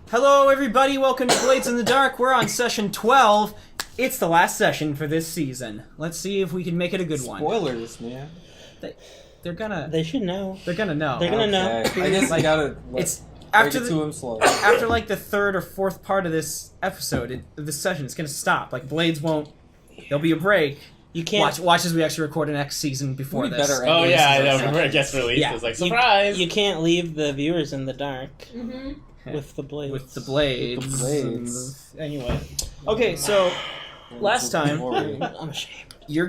Hello, everybody. Welcome to Blades in the Dark. We're on session 12. It's the last session for this season. Let's see if we can make it a good one. Spoilers, man. They're gonna. They should know. They're gonna know. They're gonna know. I guess I gotta. It's after to him slowly. After like the third or fourth part of this episode, this session, it's gonna stop. Like Blades won't. There'll be a break. You can't watch as we actually record the next season before this. Oh yeah, I know. Before it gets released, it's like surprise. You can't leave the viewers in the dark. With the blades. With the blades. With the blades. Anyway. Okay, so last time I'm ashamed. you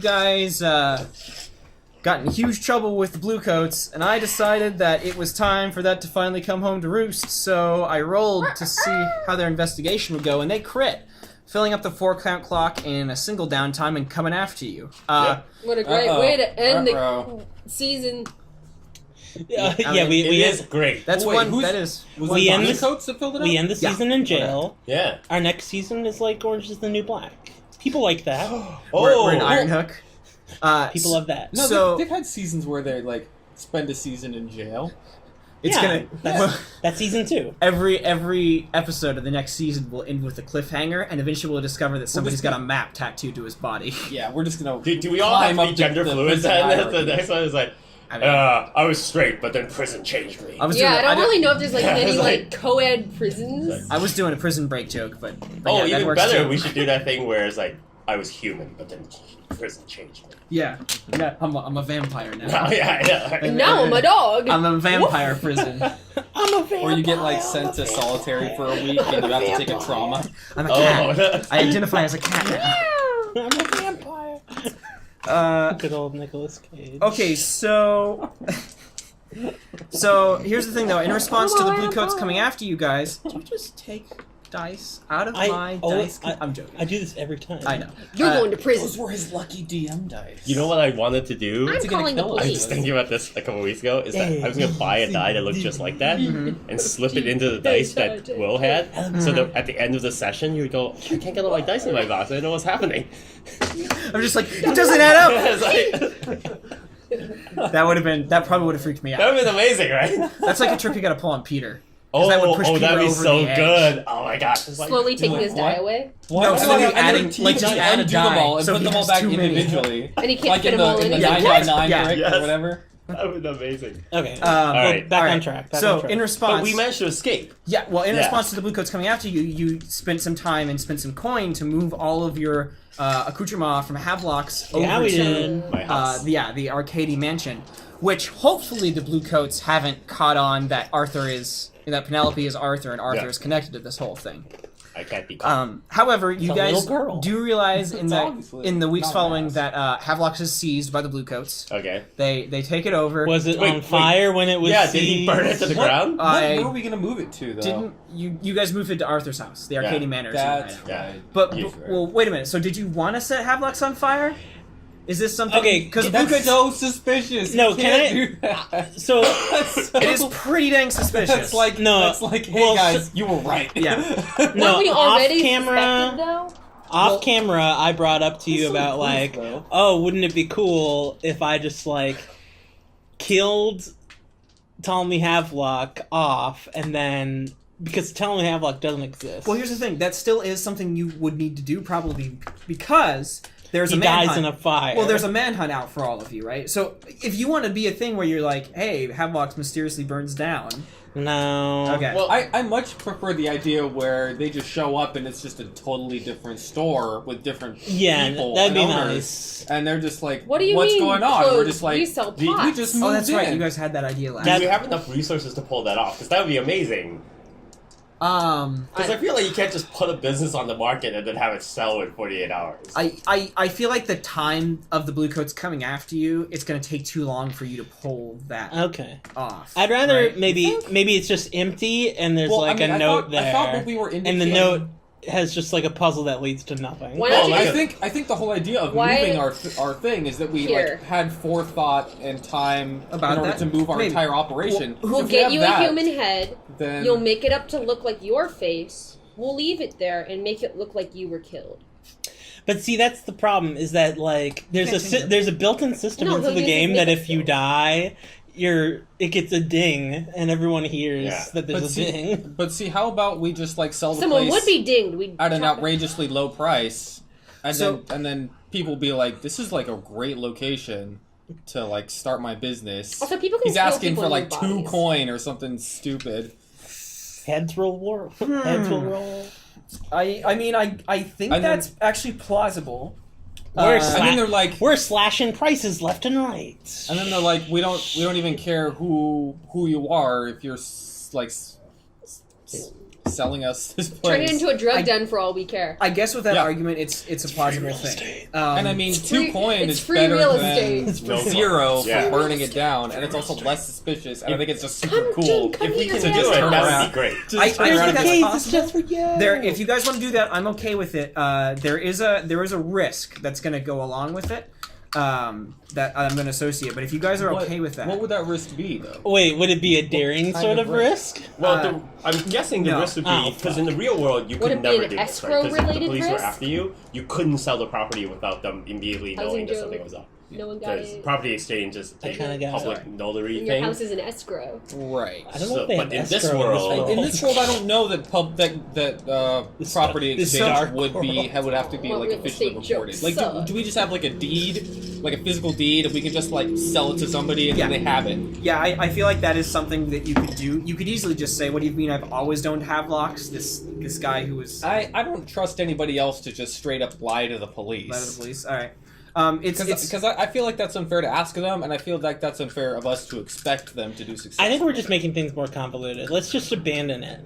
guys got in huge trouble with the Bluecoats, and I decided that it was time for that to finally come home to roost, so I rolled to see how their investigation would go, and they crit, filling up the 4-count clock in a single downtime and coming after you. What a great way to end the season. We is great. That's Wait, one. who's- That is. Was one it bonus. Bluecoats that filled it up? We end the season in jail. Yeah. Our next season is like Orange is the New Black. People like that. We're in Ironhook. People love that. No, So- they've had seasons where they like spend a season in jail. It's Yeah, gonna. That's season 2. Every episode of the next season will end with a cliffhanger, and eventually we'll discover that somebody's got a map tattooed to his body. Yeah, we're just gonna. Do we all have to be gender fluid then? The hierarchy. next one is like, I mean, I was straight, but then prison changed me. I was Yeah, I don't really know if there's like Yeah, any it's like co-ed prisons. I was doing a prison break joke, but Oh, yeah, that even works better, too. we should do that thing where it's like, I was human, but then prison changed me. Yeah, I'm a vampire now. Oh, yeah, I know. And now I'm a dog. I'm a vampire prison. I'm a vampire. Or you get like sent to solitary for a week and you have to take a trauma. I'm a cat. Oh, I identify as a cat now. I'm a vampire. Good old Nicolas Cage. Okay, so here's the thing though. In response to the Bluecoats coming after you guys, did you just take dice out of my dice? I'm joking. I do this every time. I know. You're going to Those prison. were his lucky DM dice. You know what I wanted to do? I'm calling the I was police. thinking about this a couple weeks ago, is that I was going to buy a die that looked just like that and slip it into the dice that Will had, so that at the end of the session you would go, I can't get all my dice in my box, I don't know what's happening. I'm just like, it doesn't add up! It's like, That probably would have freaked me that out. would have been amazing, right? That's like a trick you gotta pull on Peter. Oh, that would push Peter that'd be over so the edge. good. Oh my gosh. It's like, Slowly taking his die what? away. No, so then you adding, like, just add a undo them all die, and so put he them all has back too many. individually. And he can't Like fit in them all the in. 9x9 Yeah. brick Yes. or whatever. that would be amazing. Okay. Alright, back alright. on track. So, in response... But we managed to escape. Yeah, well, in Yeah. response to the Bluecoats coming after you, you spent some time and spent some coin to move all of your accoutrements from Havelock's over Yeah, we to did. My house. the Arkady mansion, which hopefully the Bluecoats haven't caught on that that Penelope is Arthur and Arthur Yeah. is connected to this whole thing. I can't be caught. However, you a guys little girl. do realize It's obviously in the weeks not following mass. that Havelock is seized by the Bluecoats. Okay. They take it over. Was it Wait, on fire when it was Yeah, did he burn it to the ground? I What are we gonna move it to, though? didn't you guys moved it to Arthur's house, the Arkady Manor. That's right now. Yeah. right. But, Yeah. well, wait a minute. So did you want to set Havelock's on fire? Is this something? Okay, because That's so suspicious. No, You can can't I- do that. So, That's so- it is pretty dang suspicious. That's like No, That's like, hey well, guys, you were right. Yeah. no, Weren't we off already camera. suspected, though? Off camera, I brought up to you That's so about close, like, though. oh, wouldn't it be cool if I just like killed Ptolemy Havelock off, and then because Ptolemy Havelock doesn't exist. Well, here's the thing. That still is something you would need to do probably because there's he a manhunt. dies in a fire. Well, there's a manhunt out for all of you, right? So if you want to be a thing where you're like, hey, Havelock mysteriously burns down. no. Okay. Well, I much prefer the idea where they just show up and it's just a totally different store with different people that'd be and owners, nice. and they're just like, What do you what's mean, going on? We're clothes? just like, We sell we pots. just moved Oh, that's right. in. You guys had that idea last. Do we have enough resources to pull that off? Because that would be amazing. Because I feel like you can't just put a business on the market and then have it sell in 48 hours. I feel like the time of the Bluecoats coming after you, it's going to take too long for you to pull that Okay. off. I'd rather right? maybe it's just empty and there's Well, like I mean, a I note thought, there. I thought that we were and indicating the note has just like a puzzle that leads to nothing. Why don't you I just- think the whole idea of Why- moving our thing is that we Here. like had forethought and time About in order that? to move our Maybe. entire operation. We'll If we get have you that, a human head. Then You'll make it up to look like your face. We'll leave it there and make it look like you were killed. But see, that's the problem. Is that like there's a built-in system No, into he'll the use game his that makeup if you skills. die, it gets a ding and everyone hears Yeah. that there's a ding. But see, how about we just like sell the Someone place would be dinged. We'd at an chop it. outrageously low price, and So- then people be like, "This is like a great location to like start my business." Also, people can He's kill asking people for in like their 2 bodies. coin or something stupid. Heads will roll. Heads will roll. I mean, I think And then- that's actually plausible. We're And then they're like, We're slashing prices left and right. and then they're like, we don't even care who you are if you're selling us this place. Turn it into a drug den for all we care. I guess with that Yeah. argument, it's a plausible thing. And I mean, It's free- 2 coin it's is free better real than estate. No 0 Yeah. for burning it down, and it's also less suspicious. And I think it's just super Come, cool. Jim, come If we here, can Jim. do just it, turn that around. would be great. Just I turn think around that's and- possible. just for you. There, if you guys want to do that, I'm okay with it. There is a risk that's going to go along with it that I'm going to associate. But if you guys are okay with that, What would that risk be, though? Wait, would it be a daring kind sort of of risk? Well, I'm guessing the no. risk would Oh, be because in the real world you Would could it be never an do this, right? escrow Because if the related police were risk? after you, you couldn't sell the property without them immediately Housing knowing that Joe. something was up. No one got Because it. property exchange is a kinda got public it. notary And your thing. house is an escrow. Right. I don't know So- if they but have in this escrow world- In this world, I don't know that property This exchange dark would have to be Well, like real officially estate reported. jokes Like, suck. do we just have like a deed, like a physical deed, if we can just like sell it to somebody and then Yeah. they have it? yeah, I feel like that is something that you could do. You could easily just say, "What do you mean? I've always owned Havelocks." This guy who was I don't trust anybody else to just straight up lie to the police. led of the police. All right, it's Because I feel like that's unfair to ask of them, and I feel like that's unfair of us to expect them to do successfully. I think we're just making things more convoluted. Let's just abandon it.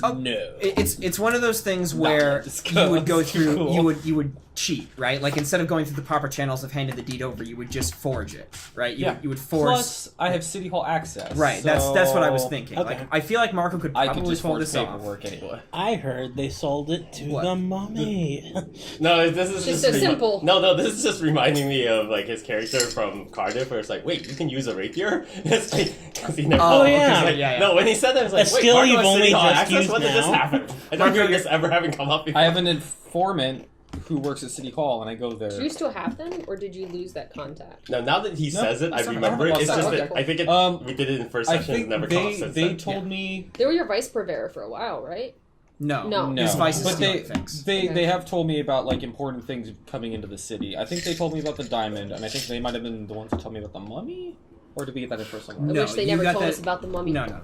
no. it's one of those things where let's you go. would go That's through cool. you would cheat, right? Like instead of going through the proper channels of handing the deed over, you would just forge it, right? You would force. Plus, I have City Hall access. Right, that's what I was so thinking. Okay. Like I feel like Marco could I probably could just pull forge this off. paperwork anyway. I heard they sold it to What? the mummy. No, this is Just just so simple. No, this is just reminding me of like his character from Cardiff, where it's like, wait, you can use a rapier? It's like, 'cause he never. Oh, yeah. 'cause, like, Yeah. No, when he said that, I was like, A wait, skill Marco you've has only City Hall just access? used When did this now? happen? I don't remember this ever having come up before. I have an informant who works at City Hall, and I go there. Did you still have them, or did you lose that contact? Now that he says it, I it's not- remember I it. don't It's know just about that that. I think it, we did it in first I session. It's think never come up they since they then. told me They were your vice purveyor for a while, right? No, No. His vice is but stealing things. they Okay. have told me about like important things coming into the city. I think they told me about the diamond, and I think they might have been the ones who told me about the mummy. Or did we get that info somewhere? I No, wish they you never got told that- us about the mummy. No.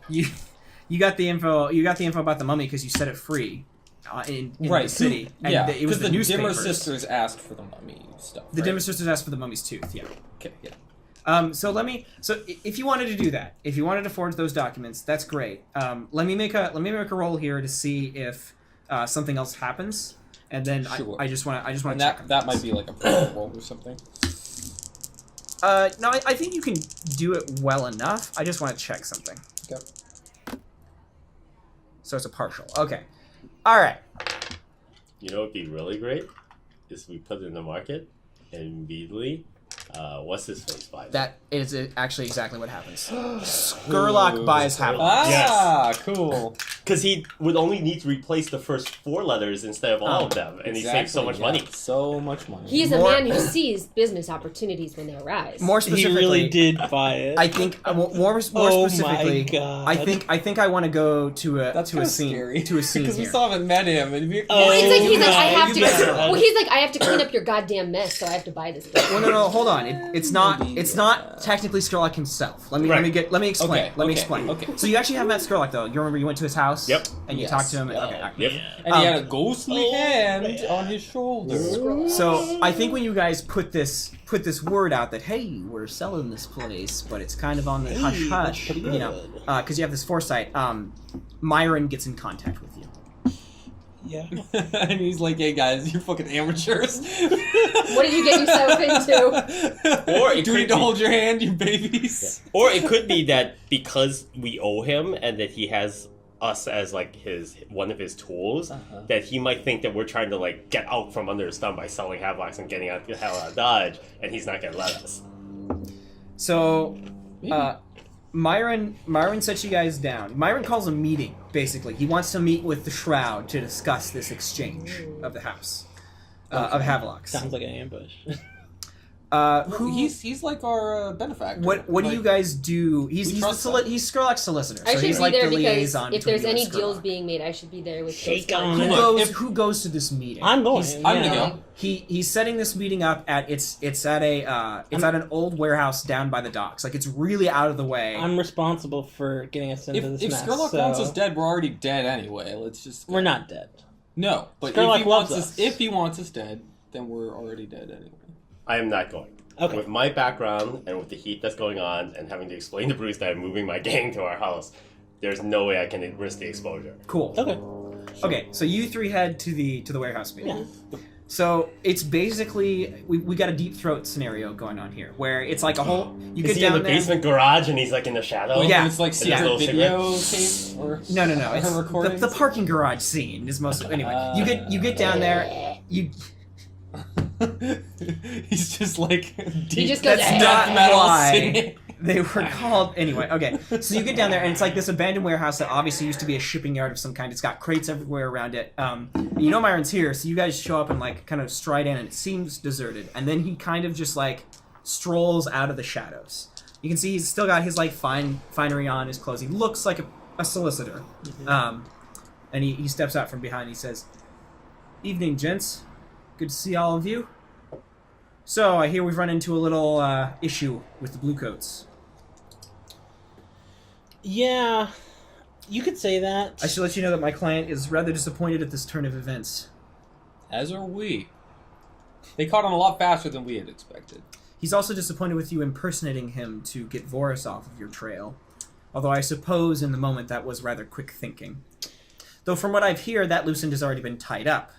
You got the info. You got the info about the mummy because you set it free in Right, the city. And yeah, it was because the the Dimmer newspapers. sisters asked for the mummy stuff. The right? Dimmer sisters asked for the mummy's tooth. Yeah. Okay, yeah. So if you wanted to do that, if you wanted to forge those documents, that's great. Let me make a roll here to see if something else happens, and then Sure. I just want to And check. that might be like a pro roll or something. No, I think you can do it well enough. I just want to check something. Okay. So it's a partial. Okay. All right. You know, what'd be really great is we put it in the market and immediately, what's his face buys it. That is actually exactly what happens. Skurlock buys Havelock. Ah, cool. Because he would only need to replace the first 4 letters instead of all of them, and he saves so much money. So much money. He is a More- man who sees business opportunities when they arise. More He specifically, really did buy it. I think more Oh specifically, my God. I think I want to go to a That's to a kinda scene scary. to a scene Because we here. still haven't met him. And we, Oh, It's like he's like I my have to. God. Well, he's like I have to clean up your goddamn mess, so I have to buy this. Thing. Well, no, hold on. It's not technically Skurlock himself. Let me explain. Okay, explain. okay. So you actually have met Skurlock though. You remember you went to his house. Yep. And you Yes. talked to him. Yeah. Okay. all right. Yep. and he had a ghostly hand on his shoulder. So I think when you guys put this word out that hey, we're selling this place, but it's kind of on the hush hush, pretty you know, good. because you have this foresight. Myron gets in contact with you. Yeah. And he's like, hey guys, you're fucking amateurs. What did you get yourself into? Or it Do you could need to be- hold your hand, you babies? Or it could be that because we owe him and that he has us as like one of his tools, that he might think that we're trying to like get out from under his thumb by selling Havelocks and getting out the hell out of Dodge, and he's not gonna let us. So, Myron sets you guys down. Myron calls a meeting, basically. He wants to meet with the Shroud to discuss this exchange of the house, of Havelocks. Sounds like an ambush. He's like our benefactor. What do you guys do? He's Skurlock's solicitor, I so should he's be like there the because liaison if there's between you any and deals Skurlock. being made, I should be there with Shake those on guys. it. Who goes to this meeting? I'm going. I'm gonna go. He's setting this meeting up at it's at an old warehouse down by the docks. Like it's really out of the way. I'm responsible for getting us into this If mess. Skurlock so wants us dead, we're already dead anyway. Let's just. We're not dead. No, but Skurlock if he wants loves us, us. if he wants us dead, then we're already dead anyway. I am not going. Okay. With my background and with the heat that's going on and having to explain to Bruce that I'm moving my gang to our house, there's no way I can risk the exposure. Cool. Okay. So you three head to the warehouse meeting. Yeah. So it's basically we got a deep throat scenario going on here, where it's like a whole you Is get he in down the there. basement garage and he's like in the shadow? Yeah. It's like Yeah. secret video tape or No. It's recordings. the parking garage scene is most anyway. You get down there. You He's just like He just goes, that's "Eh." not death metal why singing. they were called anyway. Okay, so you get down there and it's like this abandoned warehouse that obviously used to be a shipping yard of some kind. It's got crates everywhere around it. You know Myron's here, so you guys show up and like kind of stride in, and it seems deserted. And then he kind of just like strolls out of the shadows. You can see he's still got his like finery on, his clothes. He looks like a solicitor. And he steps out from behind. And he says, "Evening, gents. Good to see all of you. So, I hear we've run into a little issue with the Bluecoats. Yeah, you could say that. I should let you know that my client is rather disappointed at this turn of events. As are we. They caught him a lot faster than we had expected. He's also disappointed with you impersonating him to get Voris off of your trail. Although I suppose in the moment that was rather quick thinking. Though from what I've heard, that Lucent has already been tied up.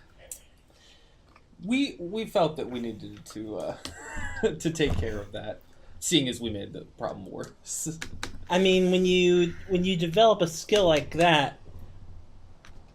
We felt that we needed to to take care of that, seeing as we made the problem worse. I mean, when you develop a skill like that,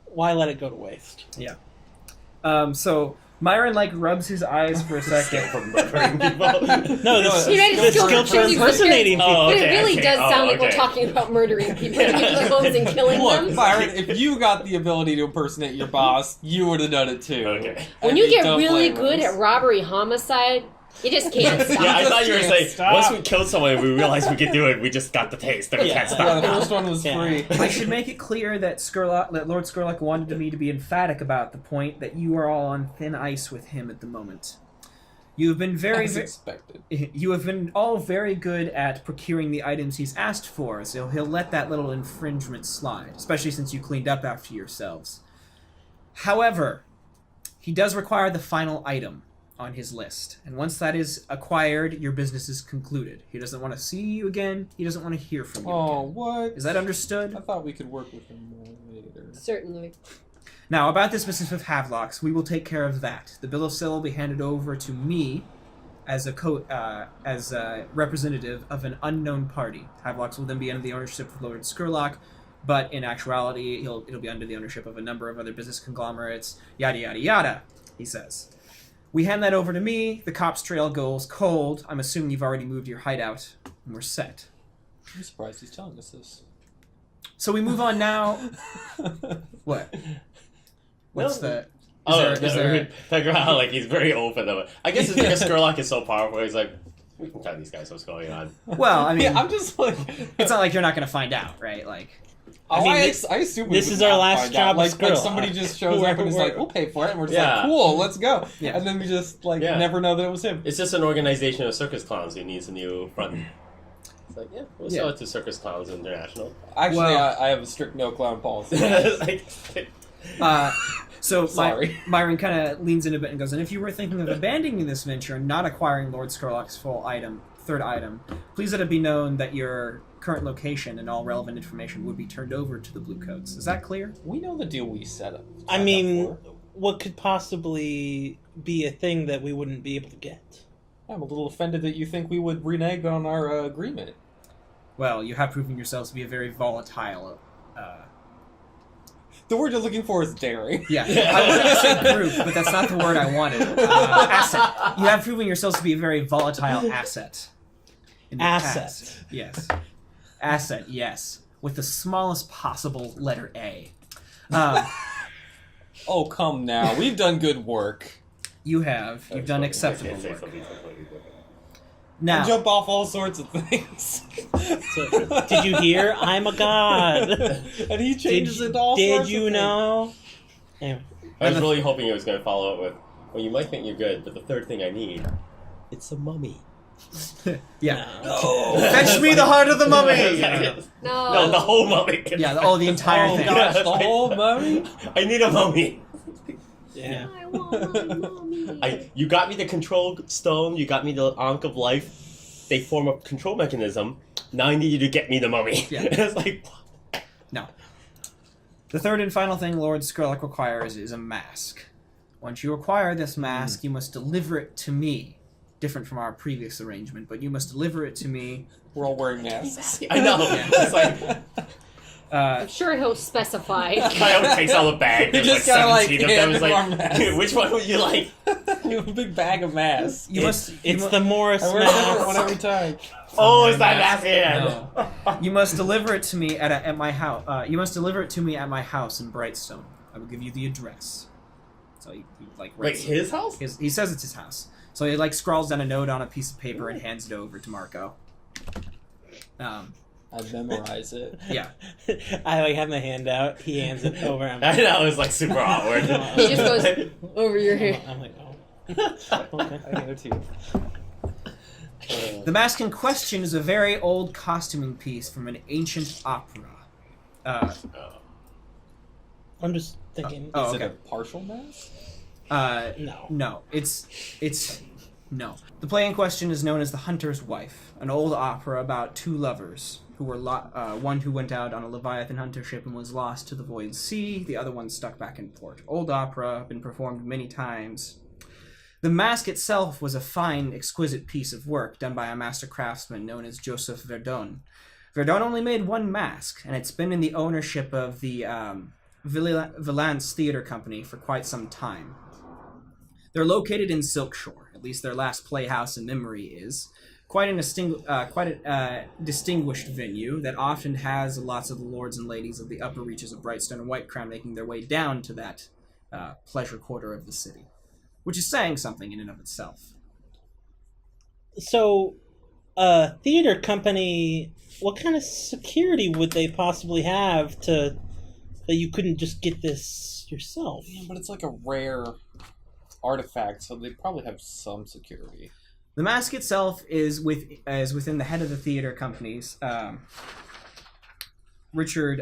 why let it go to waste? Yeah. So Myron like rubs his eyes for a second. From murdering people. No, this He made a this skill skill for check. impersonating people. Oh, But okay, it really okay. does Oh, sound like we're okay. talking about murdering people in people's homes and killing Look, them. Byron, if you got the ability to impersonate your boss, you would have done it too. Okay. When And you they get don't really blame good us. at robbery homicide, you just can't stop. Yeah, I thought you were Can't saying stop. once we killed someone and we realized we could do it, we just got the taste and we can't Yeah, stop. the first one was Yeah. free. I should make it clear that Lord Skurlock wanted me to be emphatic about the point that you are all on thin ice with him at the moment. You have been As expected. You have been all very good at procuring the items he's asked for, so he'll let that little infringement slide, especially since you cleaned up after yourselves. However, he does require the final item on his list, and once that is acquired, your business is concluded. He doesn't want to see you again. He doesn't want to hear from you Oh, again. what? Is that understood? I thought we could work with him more later. Certainly. Now, about this business of Havelocks, we will take care of that. The bill of sale will be handed over to me as a representative of an unknown party. Havelocks will then be under the ownership of Lord Skurlock, but in actuality, it'll be under the ownership of a number of other business conglomerates, yada yada yada, he says. We hand that over to me, the cops trail goes cold. I'm assuming you've already moved your hideout, and we're set. I'm surprised he's telling us this. So we move on now. What? What's Well, the... Oh, there- figure out like he's very open of it. I guess it's because Skurlock is so powerful. He's like, we can tell these guys what's going on. Well, I mean... Yeah, I'm just like. It's not like you're not going to find out, right? Like, Oh, I mean, I assume we this would is our not last find job out. of Like Skurlock. somebody just shows up and is like, "We'll pay for it," and we're just Yeah. like, "Cool, let's go." Yeah. And then we just like Yeah. never know that it was him. It's just an organization of circus clowns who needs a new front. It's like, yeah, we'll sell it to Circus Clowns International. Actually, Well- I have a strict no clown policy. It's like, so Sorry. Myron kind of leans in a bit and goes, and if you were thinking of abandoning this venture and not acquiring Lord Skurlock's third item, please let it be known that your current location and all relevant information would be turned over to the Bluecoats. Is that clear? We know the deal we set up. I mean, what could possibly be a thing that we wouldn't be able to get? I'm a little offended that you think we would renege on our agreement. Well, you have proven yourselves to be a very volatile The word you're looking for is daring. Yeah, I wanted to say group, but that's not the word I wanted. Asset. You have proven yourselves to be a very volatile asset. In the past. Yes. Asset, yes. With the smallest possible letter A. Oh, come now. We've done good work. You have. You've done acceptable Can't say work. something's completely different. Now, I jump off all sorts of things. So, did you hear? I'm a god. And he changes into all sorts of Did you things. know? Anyway. I was really hoping it was going to follow up with, well, you might think you're good, but the third thing I need, it's a mummy. yeah. No. Fetch me the heart of the mummy! No, the whole mummy. Yeah, the entire Oh thing. gosh, the whole mummy? I need a mummy. Yeah. I want my mommy. You got me the control stone, you got me the Ankh of Life, they form a control mechanism, now I need you to get me the mummy. Yeah. It's like, No. The third and final thing Lord Skurlock requires is a mask. Once you acquire this mask, you must deliver it to me. Different from our previous arrangement, but you must deliver it to me. We're all wearing masks. I know. It's like, I'm sure he'll specify. Coyote takes all the bag, You there's like just gotta, like, 17 of them, it's hand like, him our masks. which one would you like? You have a big bag of masks. It's the Morris I wear a different one mask. every time. Oh, it's that mask hand! No. You must deliver it to me at my house. You must deliver it to me at my house in Brightstone. I will give you the address. So he Wait, writes his house? he says it's his house. So he scrawls down a note on a piece of paper and hands it over to Marco. I memorize it. Yeah. I have my hand out. He hands it over. I'm I like, know, it was like super awkward. He just goes over your head. I'm like, oh. Okay. I hand it to you. The mask in question is a very old costuming piece from an ancient opera. I'm just thinking. Oh, Is okay. it a partial mask? No. No, it's no. The play in question is known as The Hunter's Wife, an old opera about two lovers who were one who went out on a Leviathan hunter ship and was lost to the void sea. The other one stuck back in port. Old opera, been performed many times. The mask itself was a fine, exquisite piece of work done by a master craftsman known as Joseph Verdon. Verdon only made one mask, and it's been in the ownership of the Valance Theater Company for quite some time. They're located in Silkshore, at least their last playhouse in memory is. Quite a distinguished venue that often has lots of the lords and ladies of the upper reaches of Brightstone and Whitecrown making their way down to that pleasure quarter of the city, which is saying something in and of itself. So, theater company, what kind of security would they possibly have that you couldn't just get this yourself? Yeah, but it's like a rare artifact, so they probably have some security. The mask itself is within the head of the theater companies, Richard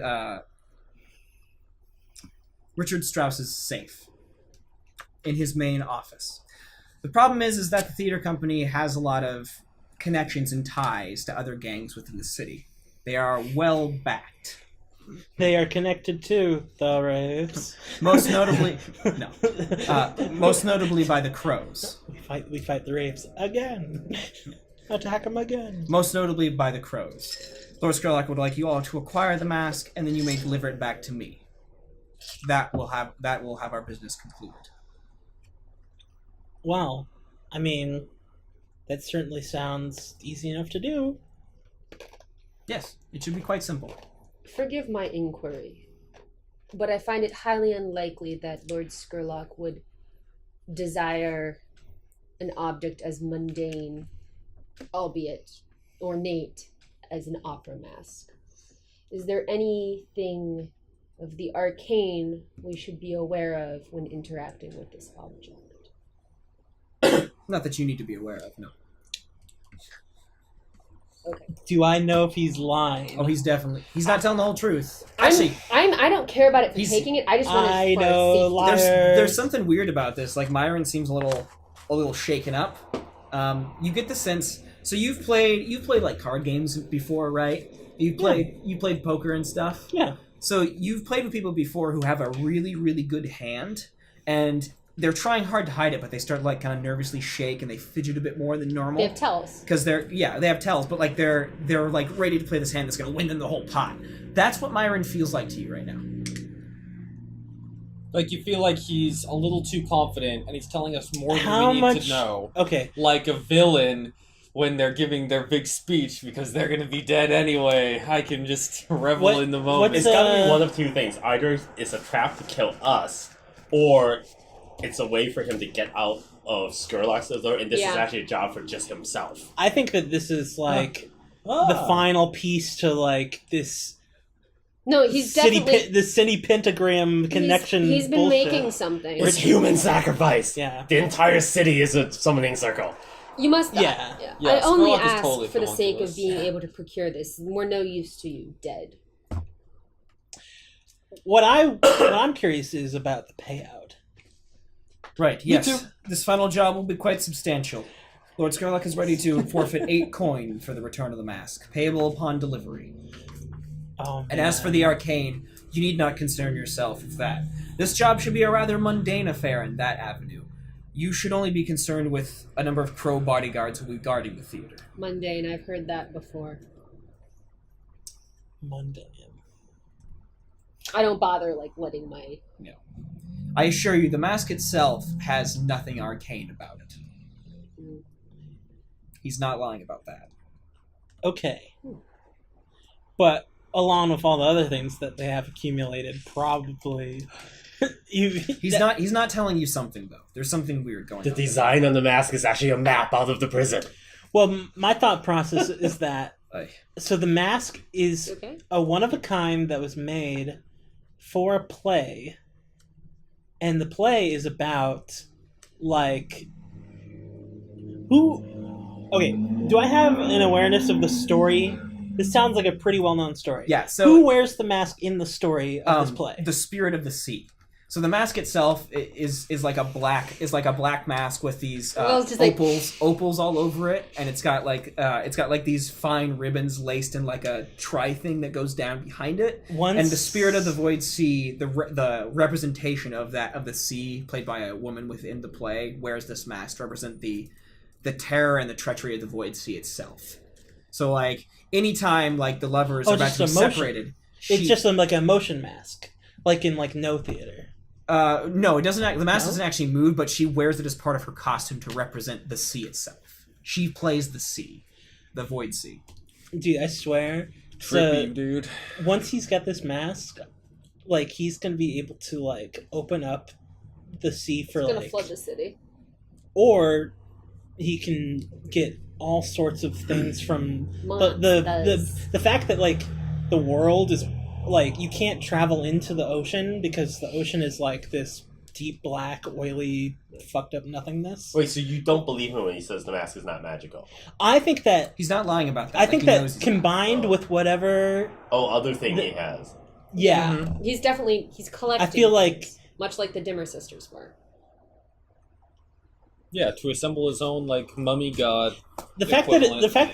Strauss's safe in his main office. The problem is that the theater company has a lot of connections and ties to other gangs within the city. They are well backed. They are connected to the raves. Most notably, most notably by the Crows. We fight the raves again. Attack them again. Most notably by the Crows. Lord Skurlock would like you all to acquire the mask, and then you may deliver it back to me. That will have our business concluded. Well, I mean, that certainly sounds easy enough to do. Yes, it should be quite simple. Forgive my inquiry, but I find it highly unlikely that Lord Skurlock would desire an object as mundane, albeit ornate, as an opera mask. Is there anything of the arcane we should be aware of when interacting with this object? Not that you need to be aware of, no. Okay. Do I know if he's lying? Oh, he's not telling the whole truth. I Actually, don't care about it for He's- taking it. I just want I it for know, safety. liar. there's something weird about this. Like, Myron seems a little shaken up. You get the sense. So you've played like card games before, right? You played poker and stuff. Yeah. So you've played with people before who have a really, really good hand, and they're trying hard to hide it, but they start like kind of nervously shake and they fidget a bit more than normal. They have tells. Because they have tells, but like they're like ready to play this hand that's gonna win them the whole pot. That's what Myron feels like to you right now. Like, you feel like he's a little too confident, and he's telling us more How than we need much- to know. Okay. Like a villain when they're giving their big speech because they're gonna be dead anyway. I can just revel What- in the moment. It's gotta be one of two things. Either it's a trap to kill us, or it's a way for him to get out of Skurlock's alert, and this is actually a job for just himself. I think that this is like the final piece to like this No, he's definitely. the city pentagram connection. He's been bullshit. making something. It's human sacrifice. Yeah. The entire city is a summoning circle. You must. Yeah. I only Skurlock is ask totally for the going sake to of us. being able to procure this. We're no use to you, dead. What I'm curious is about the payout. Right, Me yes. too. This final job will be quite substantial. Lord Skurlock is ready to forfeit 8 coin for the return of the mask, payable upon delivery. Oh, And as for the arcane, you need not concern yourself with that. This job should be a rather mundane affair in that avenue. You should only be concerned with a number of crow bodyguards who will be guarding the theater. Mundane. I've heard that before. mundane. I don't bother like letting my. No. I assure you, the mask itself has nothing arcane about it. He's not lying about that. Okay. But along with all the other things that they have accumulated, probably He's not telling you something though. There's something weird going The on. design on the mask is actually a map out of the prison. Well, my thought process is that Aye. so the mask is Okay. a one of a kind that was made for a play, and the play is about like who. Okay, do I have an awareness of the story? This sounds like a pretty well-known story. Yeah, so Who wears the mask in the story of this play? The Spirit of the Sea. So the mask itself is like a black mask with these Well, it's just like- opals all over it, and it's got like these fine ribbons laced in like a tri thing that goes down behind it. And the Spirit of the Void Sea, the representation of the sea, played by a woman within the play, wears this mask to represent the terror and the treachery of the Void Sea itself. So like anytime like the lovers are about just to be emotion. separated, It's just like a motion mask, like in like No Theater. no, it doesn't. The mask No? doesn't actually move, but she wears it as part of her costume to represent the sea itself. She plays the sea, the Void Sea. Dude, I swear. Trippy, So dude. once he's got this mask, like he's gonna be able to like open up the sea for It's gonna like, flood the city. or he can get all sorts of things from the fact that like the world is like you can't travel into the ocean because the ocean is like this deep black oily fucked up nothingness. Wait, so you don't believe him when he says the mask is not magical? I think that He's not lying about that. I think he that knows he's combined not. with whatever Other thing he has. yeah, He's collecting. I feel like things, much like the Dimmer sisters were. Yeah, to assemble his own like mummy god. the fact that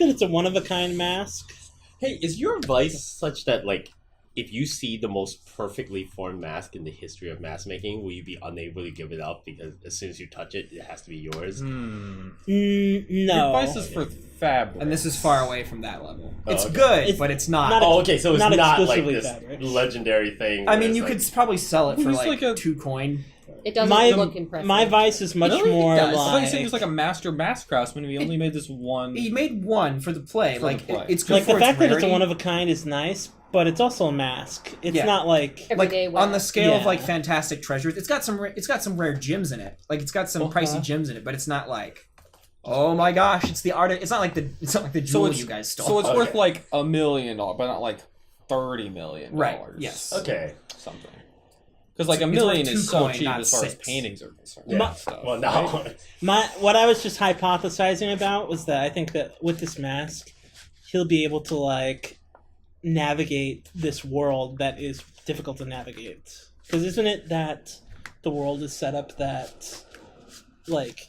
it's a one of a kind mask. Hey, is your advice such that, like, if you see the most perfectly formed mask in the history of mask making, will you be unable to give it up because as soon as you touch it, it has to be yours? No, Advice is for fabric. and this is far away from that level. Oh, It's okay. good, It's but it's not. not Oh, okay, so it's Not not, like exclusively this fabrics. legendary thing. I where mean, it's you like, could probably sell it for Well, like, like a- 2 coin. It doesn't my look impressive. my vice is much Really? more It does. I thought you said he like was like a master mask craftsman. We only made this one. He made one for the play. For the like play. it's good like for the its fact that it's a rarity. one of a kind is nice, but it's also a mask. It's Yeah. not like like Everyday wear. on the scale of Yeah. like fantastic treasures. It's got some rare gems in it. Like it's got some pricey gems in it, but it's not like, oh my gosh, it's the art. It's not like the jewel you guys stole. So it's Okay. worth like $1 million, but not like $30 million. Right, yes. Okay. Something. Because like $1 It's worth million 2 is so coin, cheap not as far as 6. paintings are concerned. Yeah. and stuff, Well, right? no. what I was just hypothesizing about was that I think that with this mask, he'll be able to like navigate this world that is difficult to navigate. Because isn't it that the world is set up that like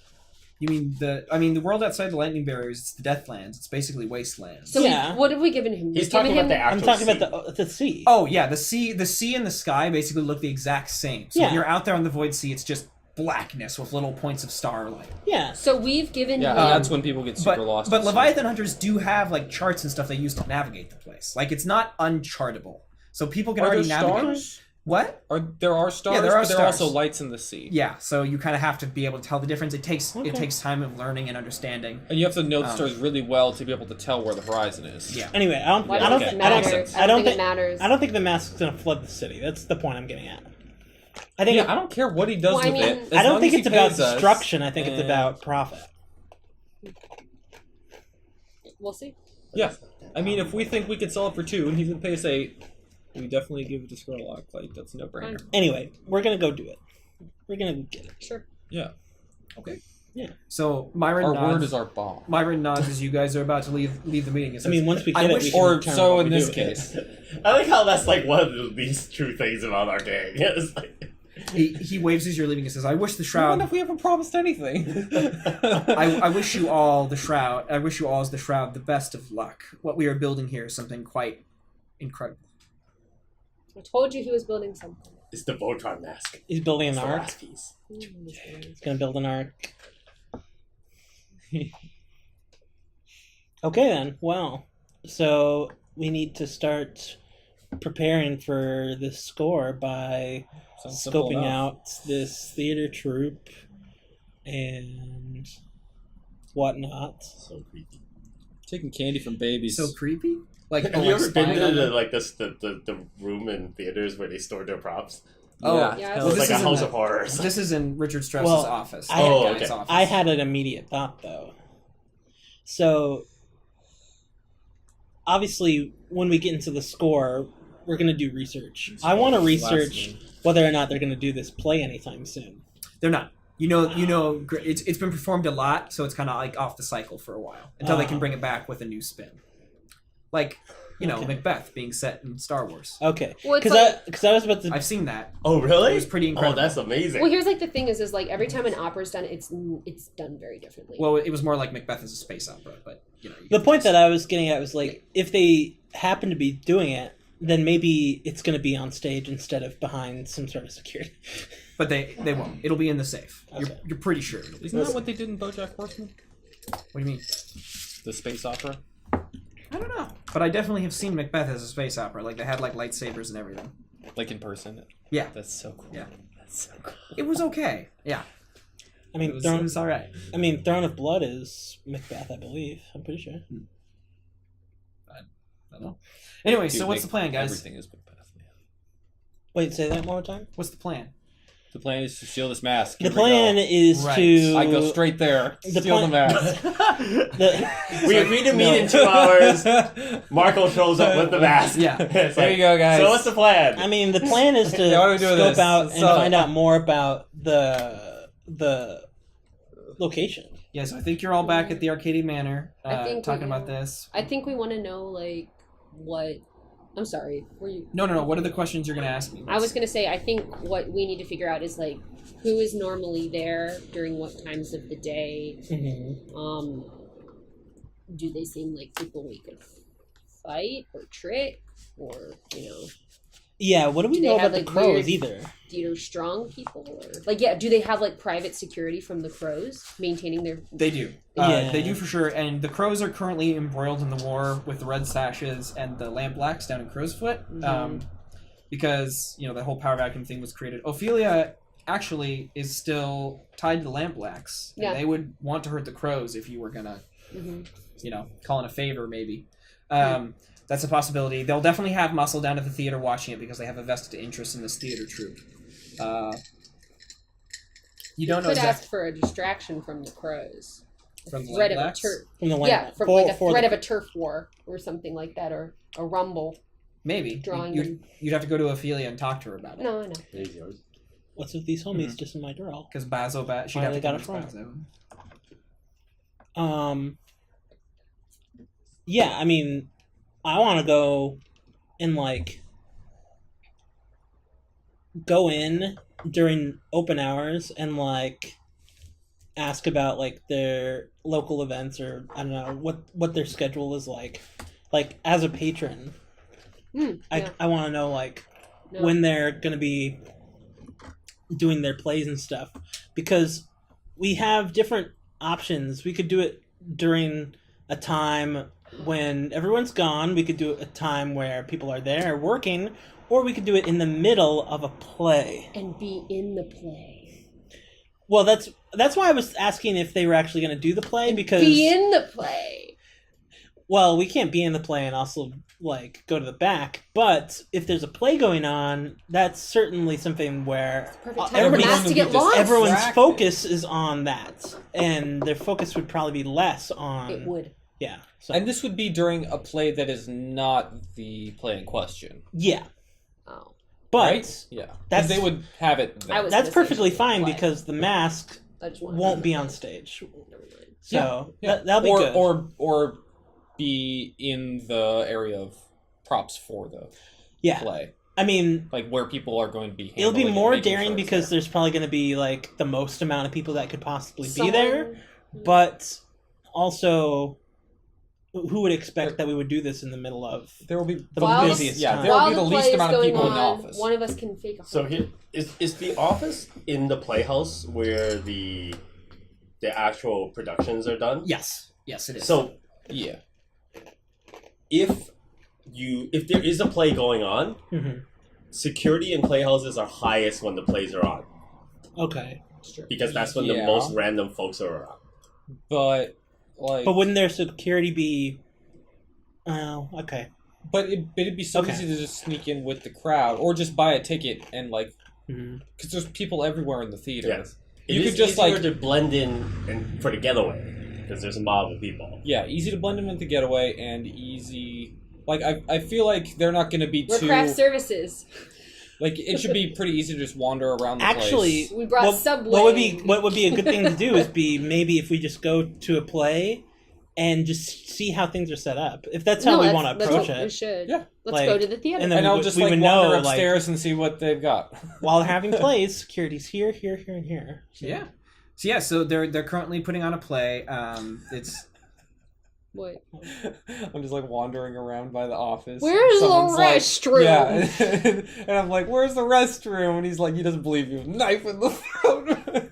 You mean the world outside the lightning barriers? It's the Deathlands. It's basically wastelands. So Yeah. what have we given him? He's We've given talking about him the actual I'm talking sea. about the sea. Oh yeah, the sea and the sky basically look the exact same. So Yeah. when you're out there on the void sea, it's just blackness with little points of starlight. Yeah. So we've given Yeah, him. that's when people get super lost. But at sea. Leviathan hunters do have like charts and stuff they use to navigate the place. Like it's not unchartable, so people can Are already there navigate. stars? What? There are stars, Yeah, there are but there are stars. also lights in the sea. Yeah, so you kind of have to be able to tell the difference. It takes Okay. time of learning and understanding. And you have to know the stars really well to be able to tell where the horizon is. Yeah. Anyway, Why I don't does think it matter? I don't think it matters. I don't think the mask's gonna flood the city. That's the point I'm getting at. I think I don't care what he does Well, I with mean- it. I as don't long think as it's he about pays us, destruction. I think it's and- about profit. We'll see. Yeah. I mean, if we think we could sell it for 2 and he's gonna pay us 8, we definitely give it to Skurlock. Like, that's a no-brainer. Anyway, we're gonna go do it. We're gonna go get it. Sure. Yeah. So Myron Our nods. word is our bomb. Myron nods as you guys are about to leave the meeting. I mean, once we I get it, wish- we can Or determine so what in we this do. case. I like how that's like one of the least true things about our game. It's like, he waves as you're leaving and says, "I wish the I shroud. wonder if we haven't promised anything. I wish you all the shroud. I wish you all as the shroud the best of luck. What we are building here is something quite incredible." I told you he was building something. it's the Voltron mask. He's building It's an the ark. last piece. He's gonna build an ark. Okay then. Well, so we need to start preparing for this score by Sounds simple scoping enough. out this theater troupe and whatnot. So creepy. Taking candy from babies. So creepy. Like, Have you ever been spying to on the them? like the room in theaters where they store their props? Oh, Yeah. Yeah, It's Well, like this a is in house the- of horrors. This is in Richard Strauss's Well, office. I- Oh, that guy's okay. office. I had an immediate thought though. So obviously, when we get into the score, we're going to do research. I want to research whether or not they're going to do this play anytime soon. They're not. You know, it's been performed a lot, so it's kind of like off the cycle for a while until they can bring it back with a new spin. Like, Okay. Macbeth being set in Star Wars. Okay, Well, it's because I was about to. I've seen that. Oh, really? It was pretty incredible. Oh, that's amazing. Well, here's like the thing is like every time an opera's done, it's done very differently. Well, it was more like Macbeth as a space opera, but you The get point this. that I was getting at was like, if they happen to be doing it, then maybe it's going to be on stage instead of behind some sort of security. But they won't. It'll be in the safe. Okay. You're pretty sure. Isn't that what they did in BoJack Horseman? What do you mean? The space opera? I don't know. But I definitely have seen Macbeth as a space opera. Like they had like lightsabers and everything. Like in person? Yeah. That's so cool. Yeah. That's so cool. It was okay. Yeah. I mean, It was all right. Throne of Blood is Macbeth, I believe. I'm pretty sure. I don't know. Anyway, Dude, so what's like, the plan, guys? Everything is Macbeth, man. Wait, say that one more time. What's the plan? The plan is to steal this mask. The Here we plan go. is Right. to. I go straight there. The Steal the plan- mask. The, we agreed to meet in 2 hours. Marco shows up with the mask. Yeah. It's There you go, guys. So what's the plan? I mean, the plan is to Yeah, what do we do with scope this? out and So- find out more about the location. Yeah, so I think you're all back at the Arkady Manor I think talking we- about this. I think we want to know like what. I'm sorry. Were you? No. What are the questions you're going to ask me? I was gonna say I think what we need to figure out is like who is normally there during what times of the day. Mm-hmm. Do they seem like people we could fight or trick or Yeah, what do we Do they know have, about the like, crows weird- either? strong people or like do they have like private security from the crows maintaining their They do. Yeah. They do for sure. And the Crows are currently embroiled in the war with the Red Sashes and the Lampblacks down in Crowsfoot. Because, the whole power vacuum thing was created. Ophelia actually is still tied to the Lampblacks. And Yeah. they would want to hurt the Crows if you were going to, call in a favor maybe. That's a possibility. They'll definitely have Muscle down at the theater watching it because they have a vested interest in this theater troupe. You don't know could exactly ask for a distraction from the crows. from the Threat of a Lampblacks? turf. From the Yeah, land. from For- like a for threat the- of a turf war or something like that, or a rumble. Maybe. Drawing You'd have to go to Ophelia and talk to her about it. No, I know. There's yours. What's with these homies just in my drawer? Because Bazo, she'd Why have they to got convince it from? Bazo. Yeah, I mean, I want to go and go in during open hours and ask about their local events, or I don't know what their schedule is like as a patron. Yeah. I want to know No. when they're going to be doing their plays and stuff, because we have different options. We could do it during a time when everyone's gone, we could do it at a time where people are there working, or we could do it in the middle of a play. And be in the play. Well, that's why I was asking if they were actually going to do the play, because... Be in the play! Well, we can't be in the play and also, like, go to the back, but if there's a play going on, that's certainly something where Perfect time for mass to get lost. everyone's distracted. focus is on that, and their focus would probably be less on... It would. Yeah. So, And this would be during a play that is not the play in question, yeah. Oh. But right? Yeah, That's- because they would have it. Then. I was- that's gonna say perfectly it's fine play. because the mask I just wanted won't to- be on stage. Never mind. So Yeah. that'll be or, good. Or be in the area of props for the Yeah. play, I mean, like where people are going to be. it'll be handling and more making daring sure it's because there. there's probably going to be, like, the most amount of people that could possibly be Someone- there. But also, who would expect that we would do this in the middle of there will be the While- busiest yeah, time? there will While be the the least play is amount of going people in the on, office. one of us can fake a So heart. here is the office in the playhouse where the actual productions are done. Yes, yes, it is. So Yeah, if there is a play going on, Mhm. security in playhouses are highest when the plays are on, Okay. because that's when the Yeah. most random folks are around. but like, But wouldn't their security be... Oh, okay. but it'd be so Okay. easy to just sneak in with the crowd, or just buy a ticket and like, Mhm. because there's people everywhere in the theater. Yes, You it could is just, easier like- to blend in and for the getaway because there's a mob of people. Yeah, easy to blend in with the getaway and easy. Like I feel like they're not going to be We're too craft services. like it should be pretty easy to just wander around the Actually, place. We brought Subway. what would be a good thing to do is be maybe if we just go to a play and just see how things are set up. If that's how we want to that's approach what We it. should. Yeah. Let's Like, go to the theater. and then And we I'll would- just we like would wander know, like- upstairs and see what they've got. While they're having plays, security's here, here, here, and here. So- Yeah. So they're currently putting on a play. It's What? I'm just like wandering around by the office. Where's the Someone's like- restroom? Yeah, and I'm like, "Where's the restroom?" And he's like, "He doesn't believe you." Knife in the throat.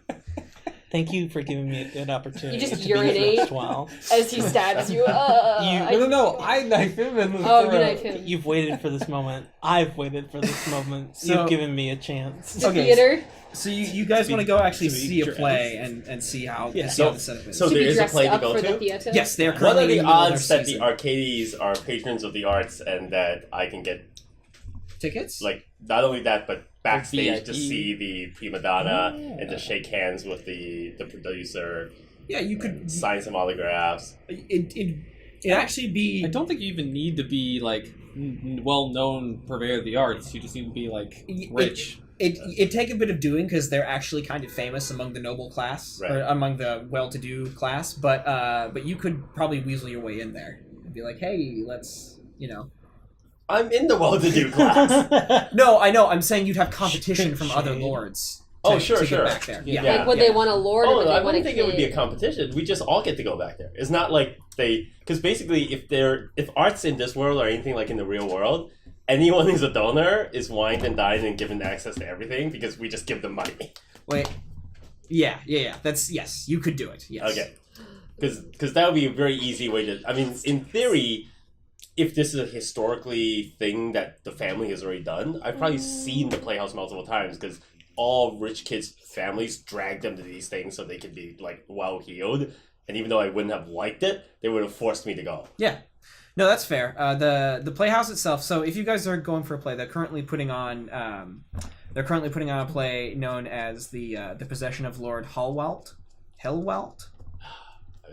Thank you for giving me a good opportunity. You just to urinate. Be first while. As he stabs you. No, I knife him in the Oh, throat. you knife him. You've waited for this moment. I've waited for this moment. So- You've given me a chance. The Okay, theater. so you guys want to go actually to be see a dressed. play and see how Yeah. see how the setup is. So to there be is a dressed play to up go for to? the theater. Yes, they are What currently are the in the middle of odds their that the season. Arcades are patrons of the arts and that I can get, Tickets? like, not only that, but backstage to VIP. see the prima donna and to shake hands with the producer, Yeah, you could. sign some autographs. It actually be. I don't think you even need to be like well-known purveyor of the arts. You just need to be like rich. It'd take a bit of doing because they're actually kind of famous among the noble class, Right. or among the well-to-do class. But you could probably weasel your way in there and be like, "Hey, let's," I'm in the well-to-do class. No, I know. I'm saying you'd have competition from other Shade. lords. Oh, to sure, get sure. back there. Yeah. Yeah. Like, would yeah. they want a lord or Oh, would no, I they want a wouldn't think it would be a kid? competition. We just all get to go back there. It's not like because basically if art's in this world or anything like in the real world, anyone who's a donor is wined and dined and given access to everything because we just give them money. Wait. Yeah. That's yes. You could do it. Yes. Okay. Because that would be a very easy way to. I mean, in theory, if this is a historically thing that the family has already done, I've probably seen the Playhouse multiple times because all rich kids' families drag them to these things so they could be like well heeled. And even though I wouldn't have liked it, they would have forced me to go. Yeah. No, that's fair. The playhouse itself. So if you guys are going for a play, they're currently putting on a play known as the Possession of Lord Hellwelt.